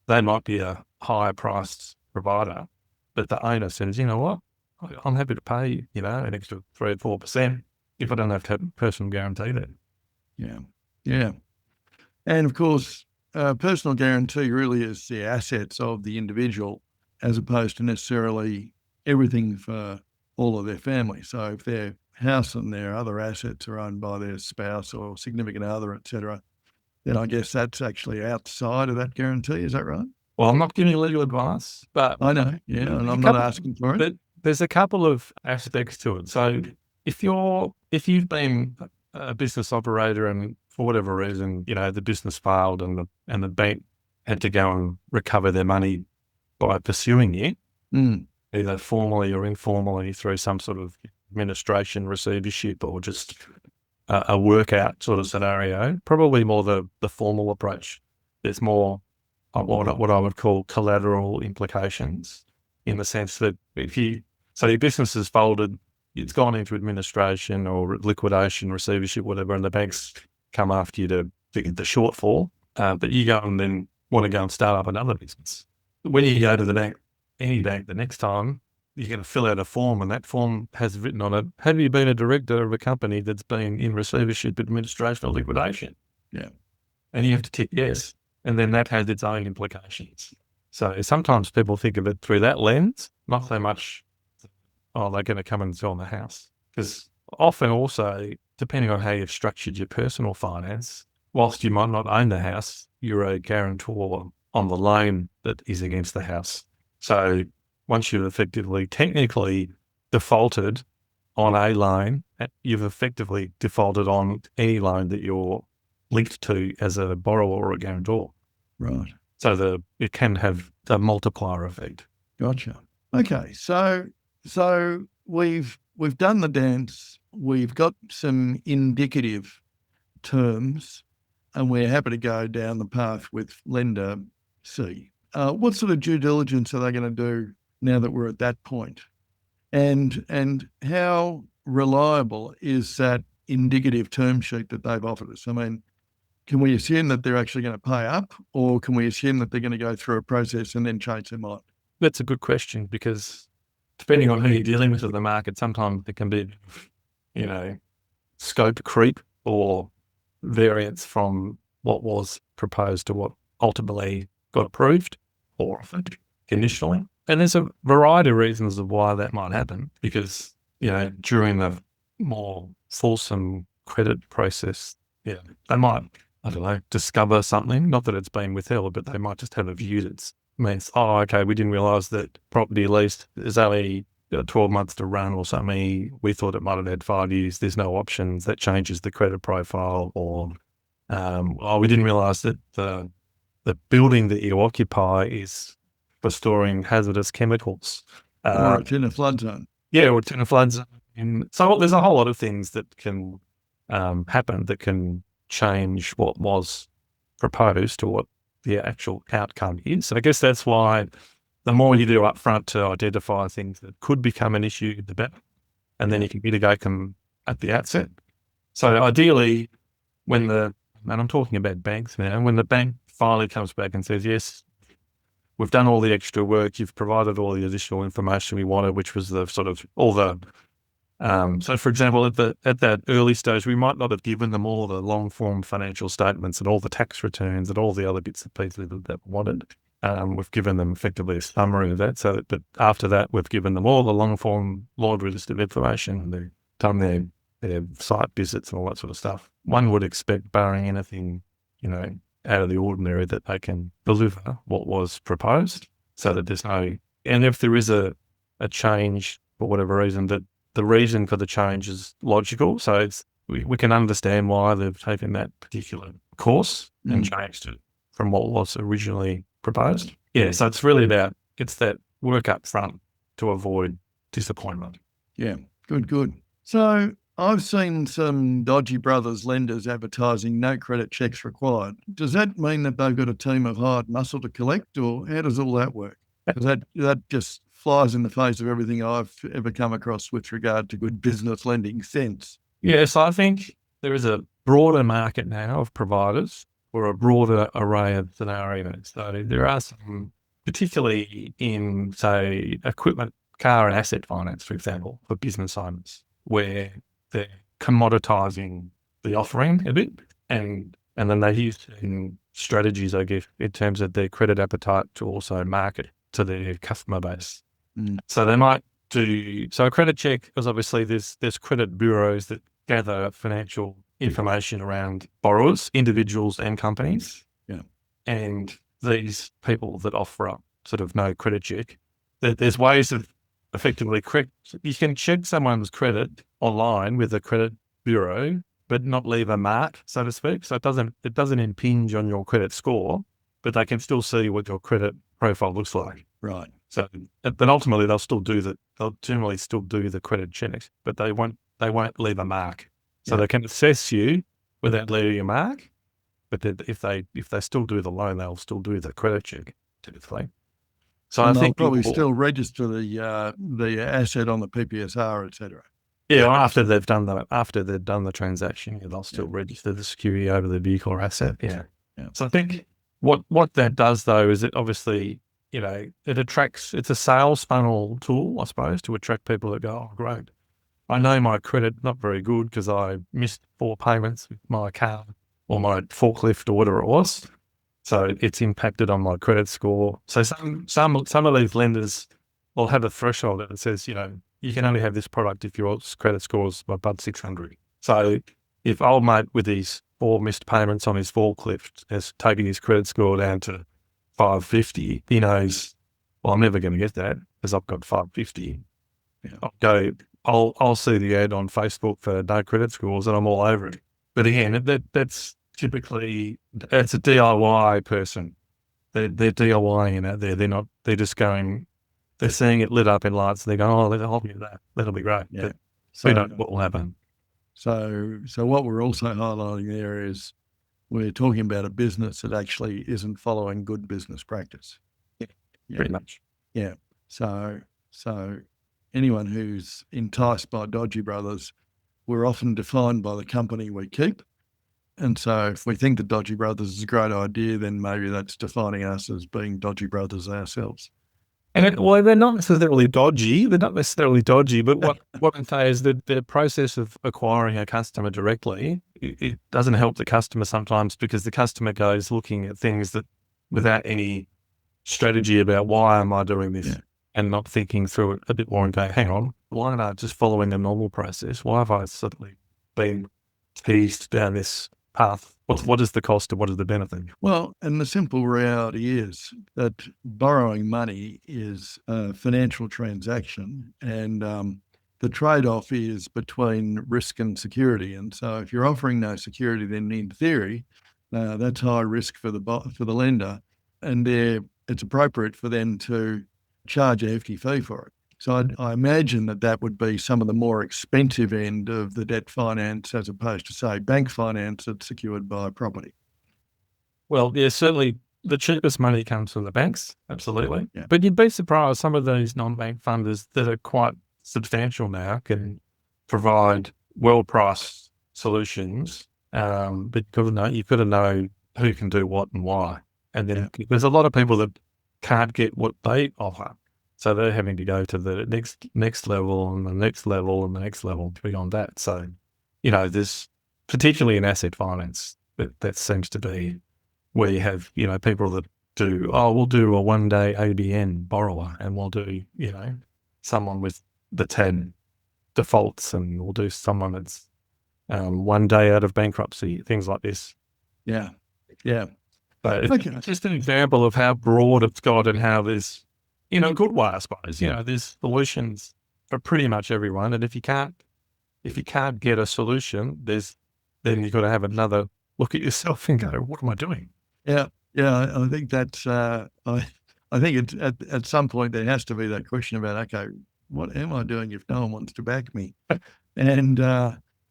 they might be a higher priced provider, but the owner says, you know what, I'm happy to pay, an extra 3 or 4% if I don't have to have a personal guarantee then.
Yeah. Yeah. And of course, personal guarantee really is the assets of the individual as opposed to necessarily everything for all of their family. So if their house and their other assets are owned by their spouse or significant other, etc., then I guess that's actually outside of that guarantee. Is that right?
Well, I'm not giving legal advice, but
I know, yeah, and I'm not asking for it.
But there's a couple of aspects to it. So if you've been a business operator and for whatever reason, the business failed and the bank had to go and recover their money by pursuing you, either formally or informally through some sort of administration receivership or just a workout sort of scenario, probably more the formal approach. There's more what I would call collateral implications, in the sense that so your business has folded, it's gone into administration or liquidation, receivership, whatever, and the banks come after you to get the shortfall, but you go and then want to go and start up another business. When you go to the bank, any bank, the next time, you're going to fill out a form, and that form has written on it, have you been a director of a company that's been in receivership, administration, or liquidation?
Yeah.
And you have to tick yes. And then that has its own implications. So sometimes people think of it through that lens, not so much, oh, they're going to come and sell the house. Because often also, depending on how you've structured your personal finance, whilst you might not own the house, you're a guarantor on the loan that is against the house. So once you've effectively, technically defaulted on a loan, you've effectively defaulted on any loan that you're linked to as a borrower or a guarantor.
Right.
So it can have a multiplier effect.
Gotcha. Okay. So we've done the dance. We've got some indicative terms, and we're happy to go down the path with lender C. What sort of due diligence are they going to do now that we're at that point? And how reliable is that indicative term sheet that they've offered us? I mean, can we assume that they're actually going to pay up, or can we assume that they're going to go through a process and then change their mind?
That's a good question, because depending on who you're dealing with in the market, sometimes there can be, scope creep or variance from what was proposed to what ultimately got approved or offered conditionally. And there's a variety of reasons of why that might happen, because, during the more fulsome credit process, they might, discover something, not that it's been withheld, but they might just have a view that means, oh, okay, we didn't realise that property lease is only 12 months to run or something. We thought it might have had 5 years. There's no options. That changes the credit profile. Or, we didn't realise that the building that you occupy is for storing hazardous chemicals.
Or it's in a flood zone.
Yeah, or it's in a flood zone. So there's a whole lot of things that can happen that can change what was proposed to what the actual outcome is. So I guess that's why the more you do upfront to identify things that could become an issue, the better. And then you can mitigate them at the outset. So ideally, and I'm talking about banks now, when the bank finally comes back and says, yes, we've done all the extra work, you've provided all the additional information we wanted, which was the sort of all the, so for example, at that early stage, we might not have given them all the long form financial statements and all the tax returns and all the other bits and pieces that we wanted. We've given them effectively a summary of that. But after that, we've given them all the long form laundry list of information, and they've done their site visits and all that sort of stuff. One would expect, barring anything, out of the ordinary, that they can deliver what was proposed, so that there's no, and if there is a change for whatever reason, that the reason for the change is logical. So we can understand why they've taken that particular course and changed it from what was originally proposed. Yeah, so it's really it's that work up front to avoid disappointment.
Yeah, good. So I've seen some dodgy brothers lenders advertising no credit checks required. Does that mean that they've got a team of hired muscle to collect, or how does all that work? Because that just flies in the face of everything I've ever come across with regard to good business lending sense.
Yeah, so I think there is a broader market now of providers or a broader array of scenarios. So there are some, particularly in, say, equipment, car and asset finance, for example, for business owners, where they're commoditizing the offering a bit, and then they use strategies, I guess, in terms of their credit appetite to also market to their customer base. So they might do, so a credit check, because obviously there's credit bureaus that gather financial information around borrowers, individuals and companies.
Yeah.
And these people that offer up sort of no credit check, there's ways of effectively you can check someone's credit online with a credit bureau, but not leave a mark, so to speak. So it doesn't impinge on your credit score, but they can still see what your credit profile looks like.
Right.
So, but ultimately they'll generally still do the credit checks, but they won't leave a mark. So they can assess you without leaving a mark, but if they still do the loan, they'll still do the credit check typically. So
and
I
they'll
think
probably still register the asset on the PPSR, etc.
Yeah, after they've done the transaction, yeah, they'll still register the security over the vehicle or asset. Yeah. So I think what that does though is it obviously, it's a sales funnel tool, I suppose, to attract people that go, oh, great. I know my credit not very good because I missed 4 payments with my car or my forklift or whatever it was. So it's impacted on my credit score. So some of these lenders will have a threshold that says, you can only have this product if your credit score is above 600. So if old mate with his 4 missed payments on his forklift has taken his credit score down to 550, he knows, well, I'm never going to get that because I've got 550. I'll see the ad on Facebook for no credit scores and I'm all over it. But again, that's typically, it's a DIY person. They're DIYing out there. They're just going, they're seeing it lit up in lights. They go, oh, I'll do that. That'll be great.
Yeah.
But we don't know what will happen.
So what we're also highlighting there is we're talking about a business that actually isn't following good business practice.
Yeah. Pretty much.
Yeah. So anyone who's enticed by dodgy brothers, we're often defined by the company we keep. And so if we think the dodgy brothers is a great idea, then maybe that's defining us as being dodgy brothers ourselves.
And they're not necessarily dodgy. They're not necessarily dodgy, but what I'm saying is that the process of acquiring a customer directly, it doesn't help the customer sometimes because the customer goes looking at things that without any strategy about why am I doing this and not thinking through it a bit more and going, hang on, why am I just following a normal process? Why have I suddenly been teased down this path? What is the cost and what is the benefit?
Well, and the simple reality is that borrowing money is a financial transaction, and the trade-off is between risk and security. And so, if you're offering no security, then in theory, that's high risk for the lender, and it's appropriate for them to charge a hefty fee for it. So I imagine that would be some of the more expensive end of the debt finance as opposed to, say, bank finance that's secured by property.
Well, yeah, certainly the cheapest money comes from the banks, absolutely.
Yeah.
But you'd be surprised some of these non-bank funders that are quite substantial now can provide well-priced solutions, but you've got to know who can do what and why. And then there's a lot of people that can't get what they offer. So they're having to go to the next level and the next level and the next level beyond that. So, there's particularly in asset finance, that seems to be where you have, people that do, we'll do a 1-day ABN borrower and we'll do, someone with the 10 defaults and we'll do someone that's 1 day out of bankruptcy, things like this.
Yeah. Yeah.
But it's just an example of how broad it's got and how there's, a good way, I suppose. There's solutions for pretty much everyone. And if you can't get a solution, then you've got to have another look at yourself and go, what am I doing?
Yeah. Yeah. I think that's, I think at some point there has to be that question about, okay, what am I doing if no one wants to back me? And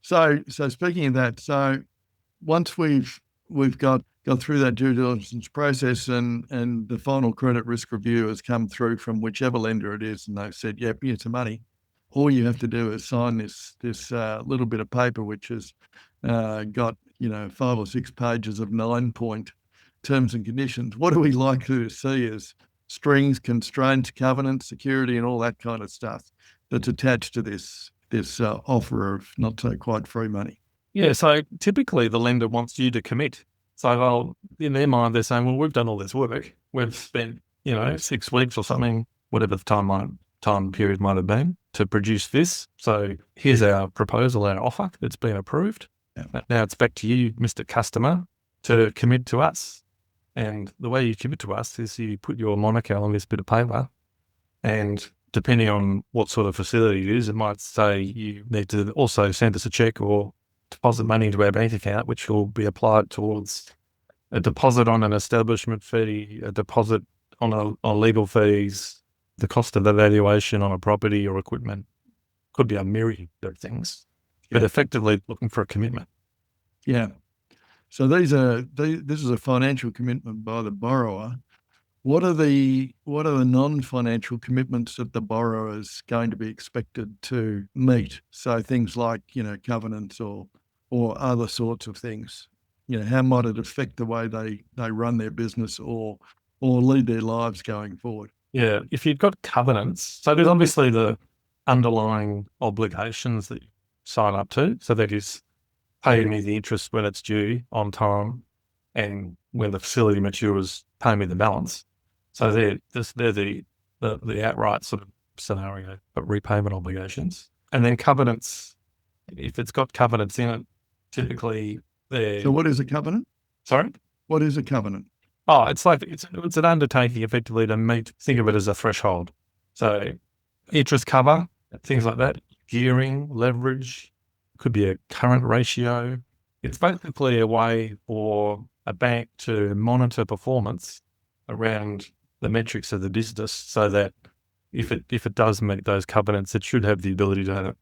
so speaking of that, so once we've got through that due diligence process and the final credit risk review has come through from whichever lender it is, and they've said, yep, here's the money. All you have to do is sign this little bit of paper, which has got 5 or 6 pages of 9-point terms and conditions. What do we like to see is strings, constraints, covenants, security, and all that kind of stuff that's attached to this offer of not so quite free money.
Yeah, so typically the lender wants you to commit. So in their mind, they're saying, well, we've done all this work. We've spent, 6 weeks or something, whatever the time period might have been, to produce this. So here's our proposal, our offer that's been approved. Yeah. Now it's back to you, Mr. Customer, to commit to us. And the way you commit to us is you put your moniker on this bit of paper, and depending on what sort of facility it is, it might say you need to also send us a check or deposit money into our bank account, which will be applied towards a deposit on an establishment fee, a deposit on legal fees, the cost of the valuation on a property or equipment. Could be a myriad of things, but effectively looking for a commitment.
Yeah. So this is a financial commitment by the borrower. What are the non-financial commitments that the borrower is going to be expected to meet? So things like, covenants or other sorts of things. How might it affect the way they run their business or lead their lives going forward?
Yeah, if you've got covenants, so there's obviously the underlying obligations that you sign up to. So that is pay me the interest when it's due on time, and when the facility matures, pay me the balance. So they're the outright sort of scenario, but repayment obligations. And then covenants, if it's got covenants in it, typically they're...
So what is a covenant?
Sorry?
What is a covenant?
Oh, it's like it's an undertaking effectively to meet. Think of it as a threshold. So interest cover, things like that, gearing, leverage, could be a current ratio. It's basically a way for a bank to monitor performance around the metrics of the business, so that if it does meet those covenants, it should have the ability to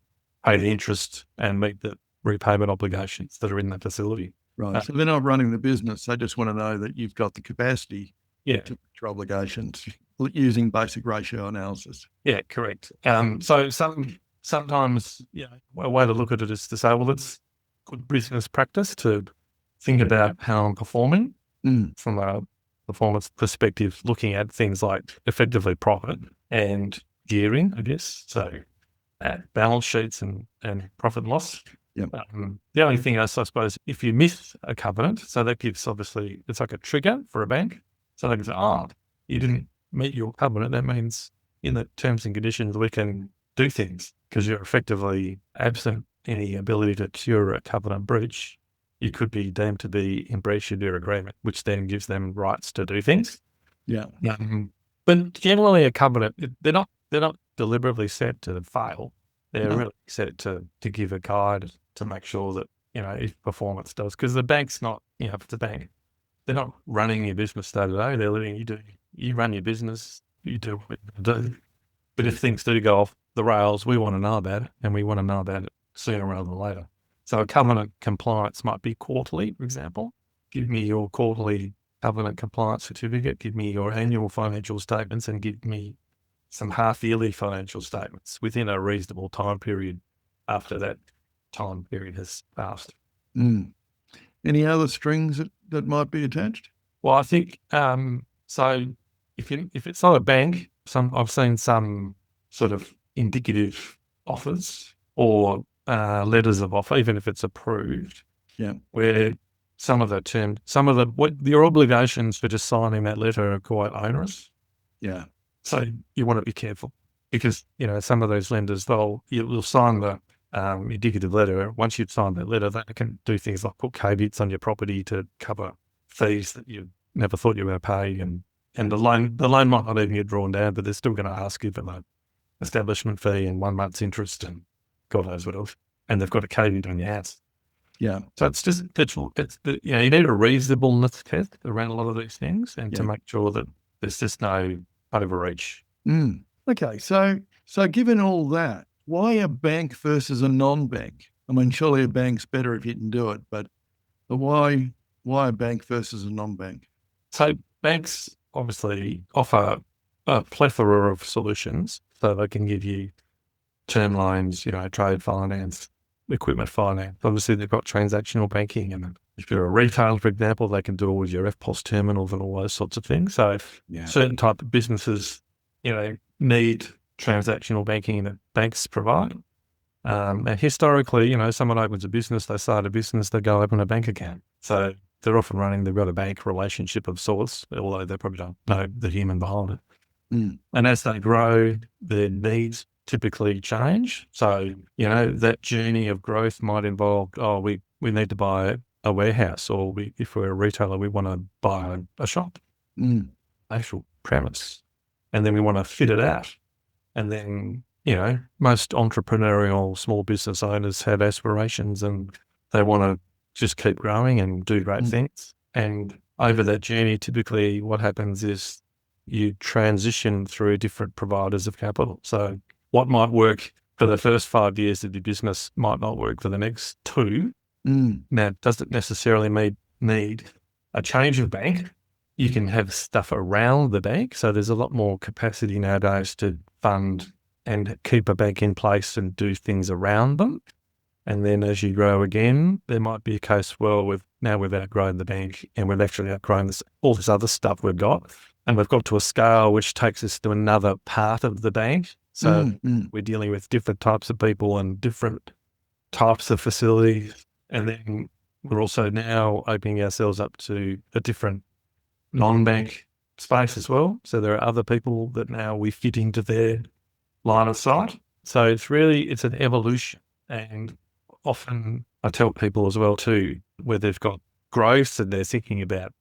pay the interest and meet the repayment obligations that are in that facility.
Right. So they're not running the business. They just want to know that you've got the capacity to meet your obligations using basic ratio analysis.
Yeah, correct. So sometimes, a way to look at it is to say, well, it's good business practice to think about how I'm performing from a performance perspective, looking at things like effectively profit and gearing, I guess. So balance sheets and profit and loss.
Yep.
The only thing is, I suppose, if you miss a covenant, so that gives obviously, it's like a trigger for a bank. So they can say, you didn't meet your covenant. That means in the terms and conditions, we can do things because you're effectively absent any ability to cure a covenant breach. You could be deemed to be in breach of your agreement, which then gives them rights to do things.
Yeah.
But generally a covenant, they're not deliberately set to fail. They're really set to give a guide to make sure that, if performance does, because the bank's not, if it's a bank, they're not running your business day to day. They're letting you run your business, you do what you do. But if things do go off the rails, we want to know about it, and we want to know about it sooner rather than later. So a covenant compliance might be quarterly, for example. Give me your quarterly covenant compliance certificate, give me your annual financial statements, and give me some half-yearly financial statements within a reasonable time period after that time period has passed.
Any other strings that might be attached?
Well, I think, so if it's not a bank, I've seen some sort of indicative offers or letters of offer, even if it's approved, where some of your obligations for just signing that letter are quite onerous.
Yeah.
So you want to be careful because, some of those lenders, you'll sign the indicative letter. Once you've signed that letter, they can do things like put caveats on your property to cover fees that you never thought you were going to pay. And the loan might not even get drawn down, but they're still going to ask you for the establishment fee and 1 month's interest and God knows what else. And they've got a caveat on your house.
Yeah.
So it's just, you need a reasonableness test around a lot of these things and to make sure that there's just no overreach.
Okay. So given all that, why a bank versus a non-bank? I mean, surely a bank's better if you can do it, but why a bank versus a non-bank?
So banks obviously offer a plethora of solutions. So they can give you term loans, trade finance, equipment finance. Obviously, they've got transactional banking. And if you're a retailer, for example, they can do all with your FPOS terminals and all those sorts of things. So if certain type of businesses, need transactional banking that banks provide. And historically, someone opens a business, they start a business, they go open a bank account. So they're often they've got a bank relationship of sorts, although they probably don't know the human behind it. And as they grow, their needs typically change. So, that journey of growth might involve, we need to buy a warehouse, or if we're a retailer, we want to buy a shop, actual premise, and then we want to fit it out. And then, most entrepreneurial small business owners have aspirations and they want to just keep growing and do great things. And over that journey, typically what happens is you transition through different providers of capital. So what might work for the first 5 years of your business might not work for the next 2. Now, does it necessarily need a change of bank, you can have stuff around the bank. So there's a lot more capacity nowadays to fund and keep a bank in place and do things around them. And then as you grow again, there might be a case, well, we've outgrown the bank and we've actually outgrown all this other stuff we've got. And we've got to a scale which takes us to another part of the bank. So we're dealing with different types of people and different types of facilities. And then we're also now opening ourselves up to a different non-bank space as well. So there are other people that now we fit into their line of sight. So it's an evolution. And often I tell people as well too, where they've got growth and they're thinking about,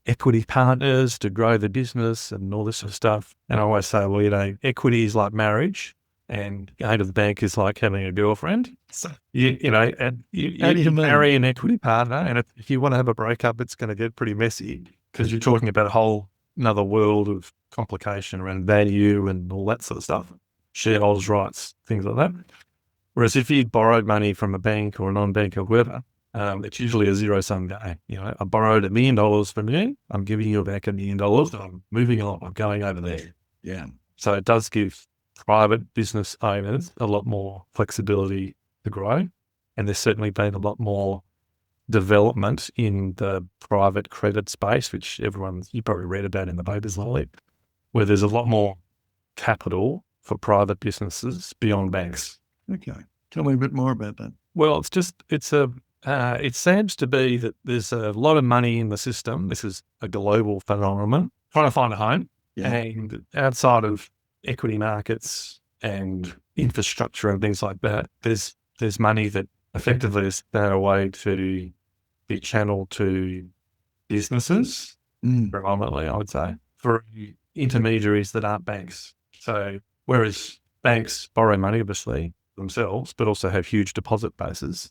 equity partners to grow the business and all this sort of stuff. And I always say, well, equity is like marriage and going to the bank is like having a girlfriend. So, you marry an equity partner, and if you want to have a breakup, it's going to get pretty messy because you're talking about a whole another world of complication around value and all that sort of stuff, shareholders' rights, things like that. Whereas if you borrowed money from a bank or a non-bank or whoever, it's usually a zero-sum game. I borrowed $1 million from you. I'm giving you back $1 million. I'm moving on. I'm going over there.
Yeah.
So it does give private business owners a lot more flexibility to grow. And there's certainly been a lot more development in the private credit space, which you probably read about in the papers lately, where there's a lot more capital for private businesses beyond banks.
Okay. Tell me a bit more about that.
Well, it seems to be that there's a lot of money in the system. This is a global phenomenon, trying to find a home.
Yeah.
And outside of equity markets and infrastructure and things like that, there's money that effectively is found a way to be channeled to businesses, predominantly, I would say, through intermediaries that aren't banks. So whereas banks borrow money, obviously, themselves, but also have huge deposit bases,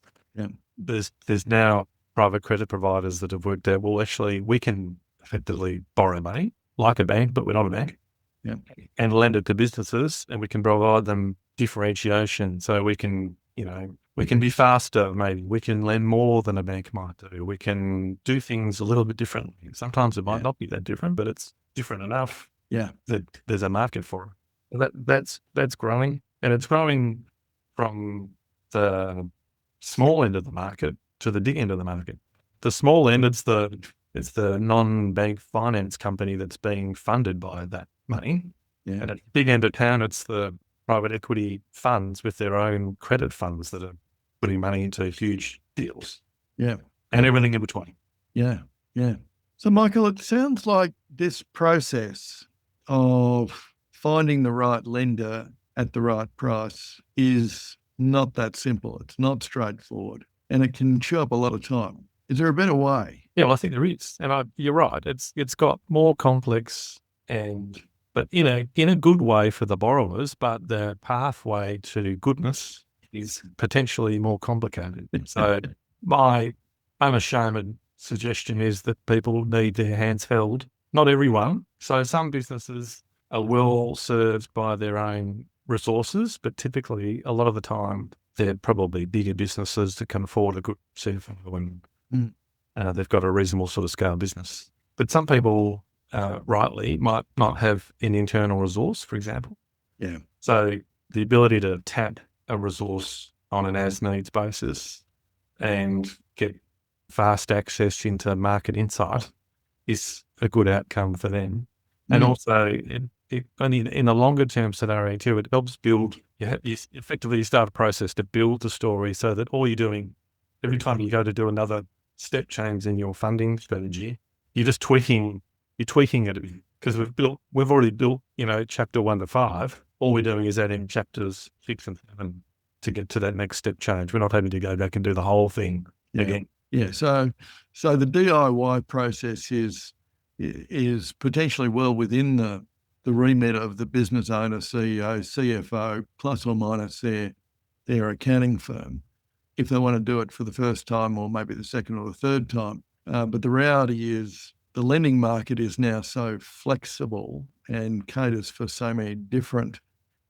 there's now private credit providers that have worked out, well, actually, we can effectively borrow money like a bank, but we're not a bank, and lend it to businesses, and we can provide them differentiation. So we can be faster, maybe. We can lend more than a bank might do. We can do things a little bit differently. Sometimes it might not be that different, but it's different enough that there's a market for it. That's growing, and it's growing from the small end of the market to the big end of the market. The small end, it's the non-bank finance company that's being funded by that money. Yeah. And at the big end of town, it's the private equity funds with their own credit funds that are putting money into huge deals.
Yeah.
And everything in between.
Yeah. Yeah. So, Michael, it sounds like this process of finding the right lender at the right price is not that simple. It's not straightforward, and it can chew up a lot of time. Is there a better way?
Yeah, well, I think there is. And you're right. It's got more complex but in a good way for the borrowers, but the pathway to goodness is potentially more complicated. So my unashamed suggestion is that people need their hands held. Not everyone. So some businesses are well served by their own resources, but typically a lot of the time they're probably bigger businesses that can afford a good CFO and they've got a reasonable sort of scale business. But some people rightly might not have an internal resource, for example.
Yeah.
So the ability to tap a resource on an as-needs basis and get fast access into market insight is a good outcome for them. And also, in a longer term scenario too, it helps build, you effectively start a process to build the story so that all you're doing, every time you go to do another step change in your funding strategy, you're tweaking it because we've already built, chapter 1 to 5. All we're doing is adding chapters 6 and 7 to get to that next step change. We're not having to go back and do the whole thing again.
Yeah. So the DIY process is potentially well within the remit of the business owner, CEO, CFO, plus or minus their accounting firm, if they want to do it for the first time or maybe the second or the third time. But the reality is the lending market is now so flexible and caters for so many different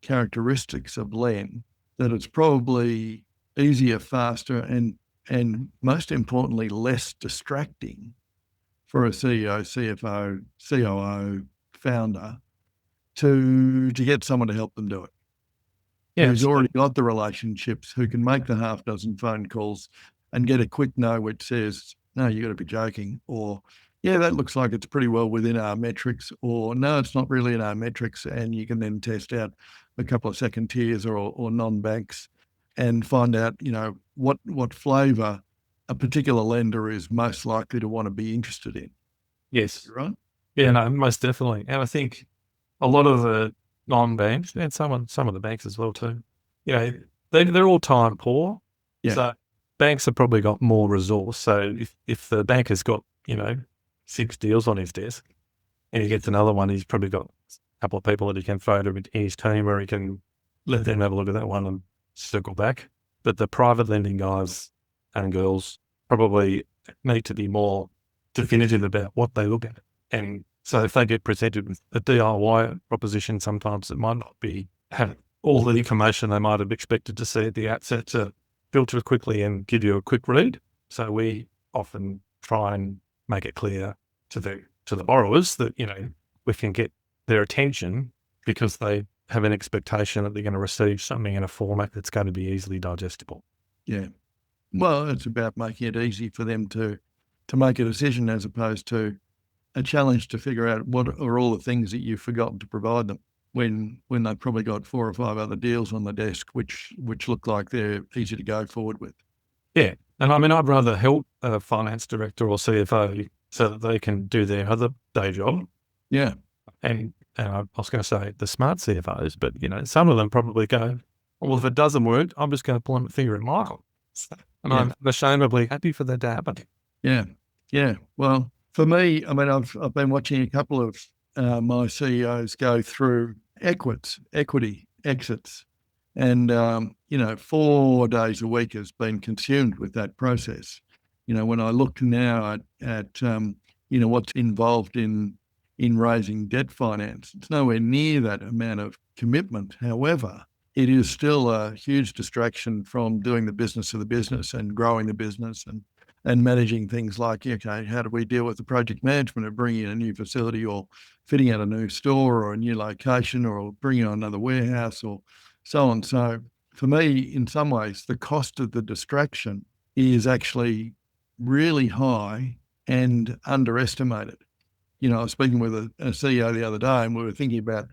characteristics of lend that it's probably easier, faster, and and most importantly, less distracting for a CEO, CFO, COO, founder to get someone to help them do it.
Yeah,
Who's already got the relationships, who can make the half dozen phone calls and get a quick no which says, no, you got to be joking, or yeah, that looks like it's pretty well within our metrics, or no, it's not really in our metrics. And you can then test out a couple of second tiers or non-banks and find out, what flavor a particular lender is most likely to want to be interested in.
yes.
Right?
Yeah, no, most definitely. And I think a lot of the non-banks and some of the banks as well too, they're all time poor.
Yeah.
So banks have probably got more resource. So if the bank has got, 6 deals on his desk and he gets another one, he's probably got a couple of people that he can throw to his team where he can let them have a look at that one and circle back. But the private lending guys and girls probably need to be more definitive about what they look at. And so if they get presented with a DIY proposition, sometimes it might not have all the information they might have expected to see at the outset to filter quickly and give you a quick read. So we often try and make it clear to the borrowers that, we can get their attention because they have an expectation that they're going to receive something in a format that's going to be easily digestible.
Yeah. Well, it's about making it easy for them to make a decision as opposed to a challenge to figure out what are all the things that you've forgotten to provide them when they've probably got 4 or 5 other deals on the desk, which look like they're easy to go forward with.
Yeah. And I mean, I'd rather help a finance director or CFO so that they can do their other day job.
Yeah.
And I was going to say the smart CFOs, but, some of them probably go, well, if it doesn't work, I'm just going to point a finger at Michael. And I'm ashamedly happy for that to happen.
Yeah. Yeah. Well, for me, I mean, I've been watching a couple of my CEOs go through equity exits, and 4 days a week has been consumed with that process. When I look now at what's involved in raising debt finance, it's nowhere near that amount of commitment. However, it is still a huge distraction from doing the business of the business and growing the business and managing things like, okay, how do we deal with the project management of bringing in a new facility or fitting out a new store or a new location or bringing on another warehouse or so on. So for me, in some ways, the cost of the distraction is actually really high and underestimated. I was speaking with a CEO the other day and we were thinking about,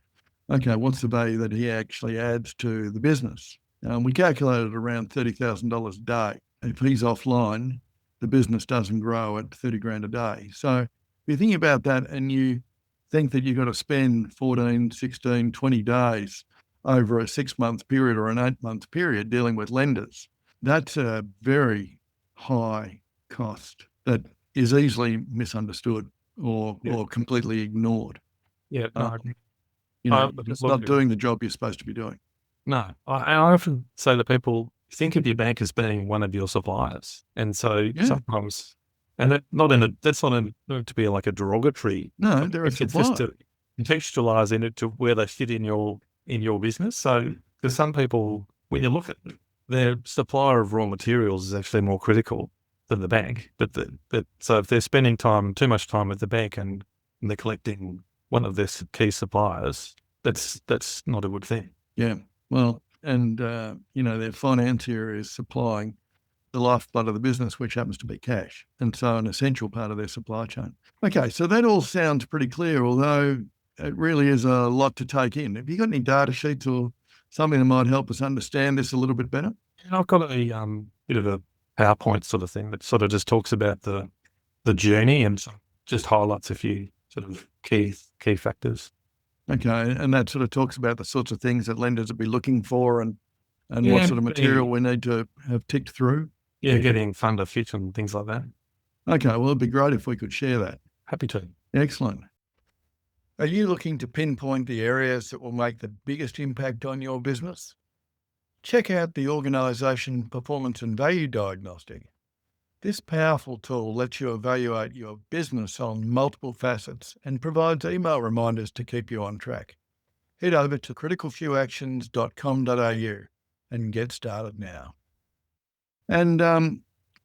okay, what's the value that he actually adds to the business? We calculated around $30,000 a day. If he's offline, the business doesn't grow at 30 grand a day. So if you think about that and you think that you've got to spend 14, 16, 20 days over a 6-month period or an 8-month period dealing with lenders, that's a very high cost that is easily misunderstood or completely ignored.
Yeah. No,
it's not doing the job you're supposed to be doing.
No. I often say to people, think of your bank as being one of your suppliers. And so sometimes, and that's not to be like a derogatory.
No, they're a
it's
supplier.
just to contextualize it to where they fit in your business. So because some people, when you look at their supplier of raw materials is actually more critical than the bank. So if they're spending too much time with the bank and they're collecting one of their key suppliers, that's not a good thing.
Yeah. Well, and their financier is supplying the lifeblood of the business, which happens to be cash, and so an essential part of their supply chain. Okay, so that all sounds pretty clear, although it really is a lot to take in. Have you got any data sheets or something that might help us understand this a little bit better?
And I've got a bit of a PowerPoint sort of thing that sort of just talks about the journey and just highlights a few sort of key factors.
Okay, and that sort of talks about the sorts of things that lenders would be looking for and what sort of material we need to have ticked through.
Yeah, getting funder fit and things like that.
Okay, well, it'd be great if we could share that.
Happy to.
Excellent. Are you looking to pinpoint the areas that will make the biggest impact on your business? Check out the Organisation Performance and Value Diagnostic. This powerful tool lets you evaluate your business on multiple facets and provides email reminders to keep you on track. Head over to criticalfewactions.com.au and get started now. And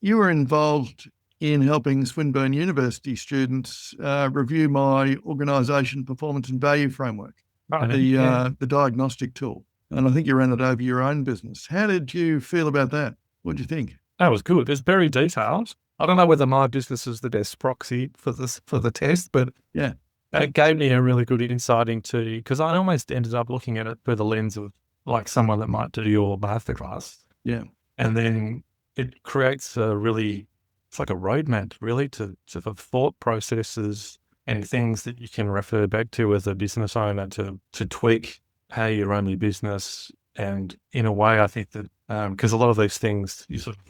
you were involved in helping Swinburne University students review my organisation performance and value framework, the diagnostic tool. And I think you ran it over your own business. How did you feel about that? What did you think?
That was good. It's very detailed. I don't know whether my business is the best proxy for the test, but
yeah,
it gave me a really good insight into, because I almost ended up looking at it through the lens of like someone that might do your masterclass.
Yeah.
And then it creates it's like a roadmap really to the thought processes and things that you can refer back to as a business owner to tweak how you run your business. And in a way, I think that, because a lot of these things, you sort of,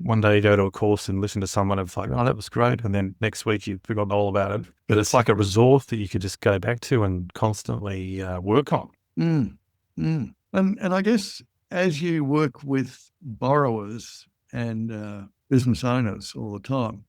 one day you go to a course and listen to someone and it's like, oh, that was great. And then next week you've forgotten all about it. But it's like a resource that you could just go back to and constantly work on.
And I guess as you work with borrowers and business owners all the time,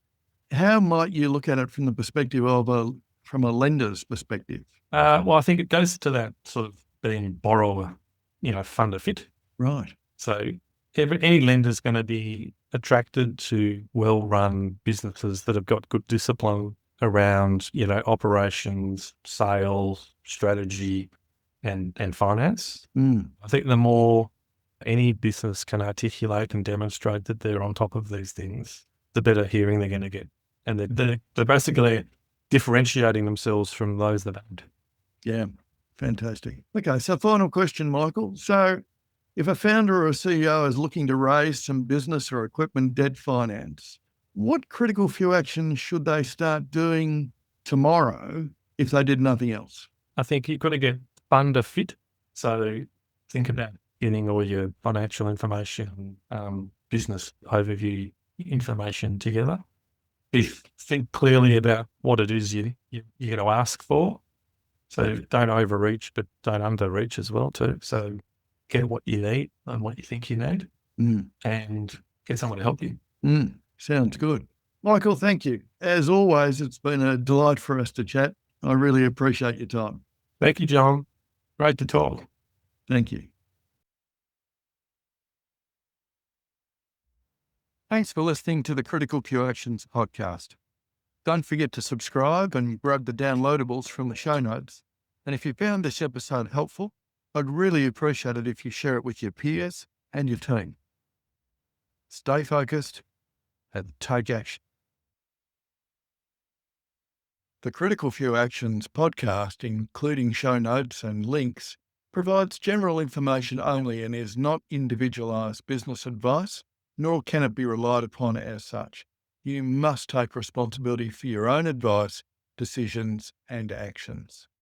how might you look at it from the perspective of from a lender's perspective?
Well, I think it goes to that sort of being borrower, funder fit.
Right.
So any lender's going to be attracted to well-run businesses that have got good discipline around, operations, sales, strategy, and finance. I think the more any business can articulate and demonstrate that they're on top of these things, the better hearing they're going to get. And they're basically differentiating themselves from those that aren't.
Yeah, fantastic. Okay, so final question, Michael. So if a founder or a CEO is looking to raise some business or equipment debt finance, what critical few actions should they start doing tomorrow if they did nothing else?
I think you've got to get funder fit. So think about getting all your financial information, business overview information together. Think clearly about what it is you're going to ask for. So don't overreach, but don't underreach as well too. So get what you need and what you think you need and get someone to help you.
Sounds good. Michael, thank you. As always, it's been a delight for us to chat. I really appreciate your time.
Thank you, John. Great to talk.
Thank you. Thanks for listening to the Critical Few Actions podcast. Don't forget to subscribe and grab the downloadables from the show notes. And if you found this episode helpful, I'd really appreciate it if you share it with your peers and your team. Stay focused and take action. The Critical Few Actions podcast, including show notes and links, provides general information only and is not individualised business advice, nor can it be relied upon as such. You must take responsibility for your own advice, decisions, and actions.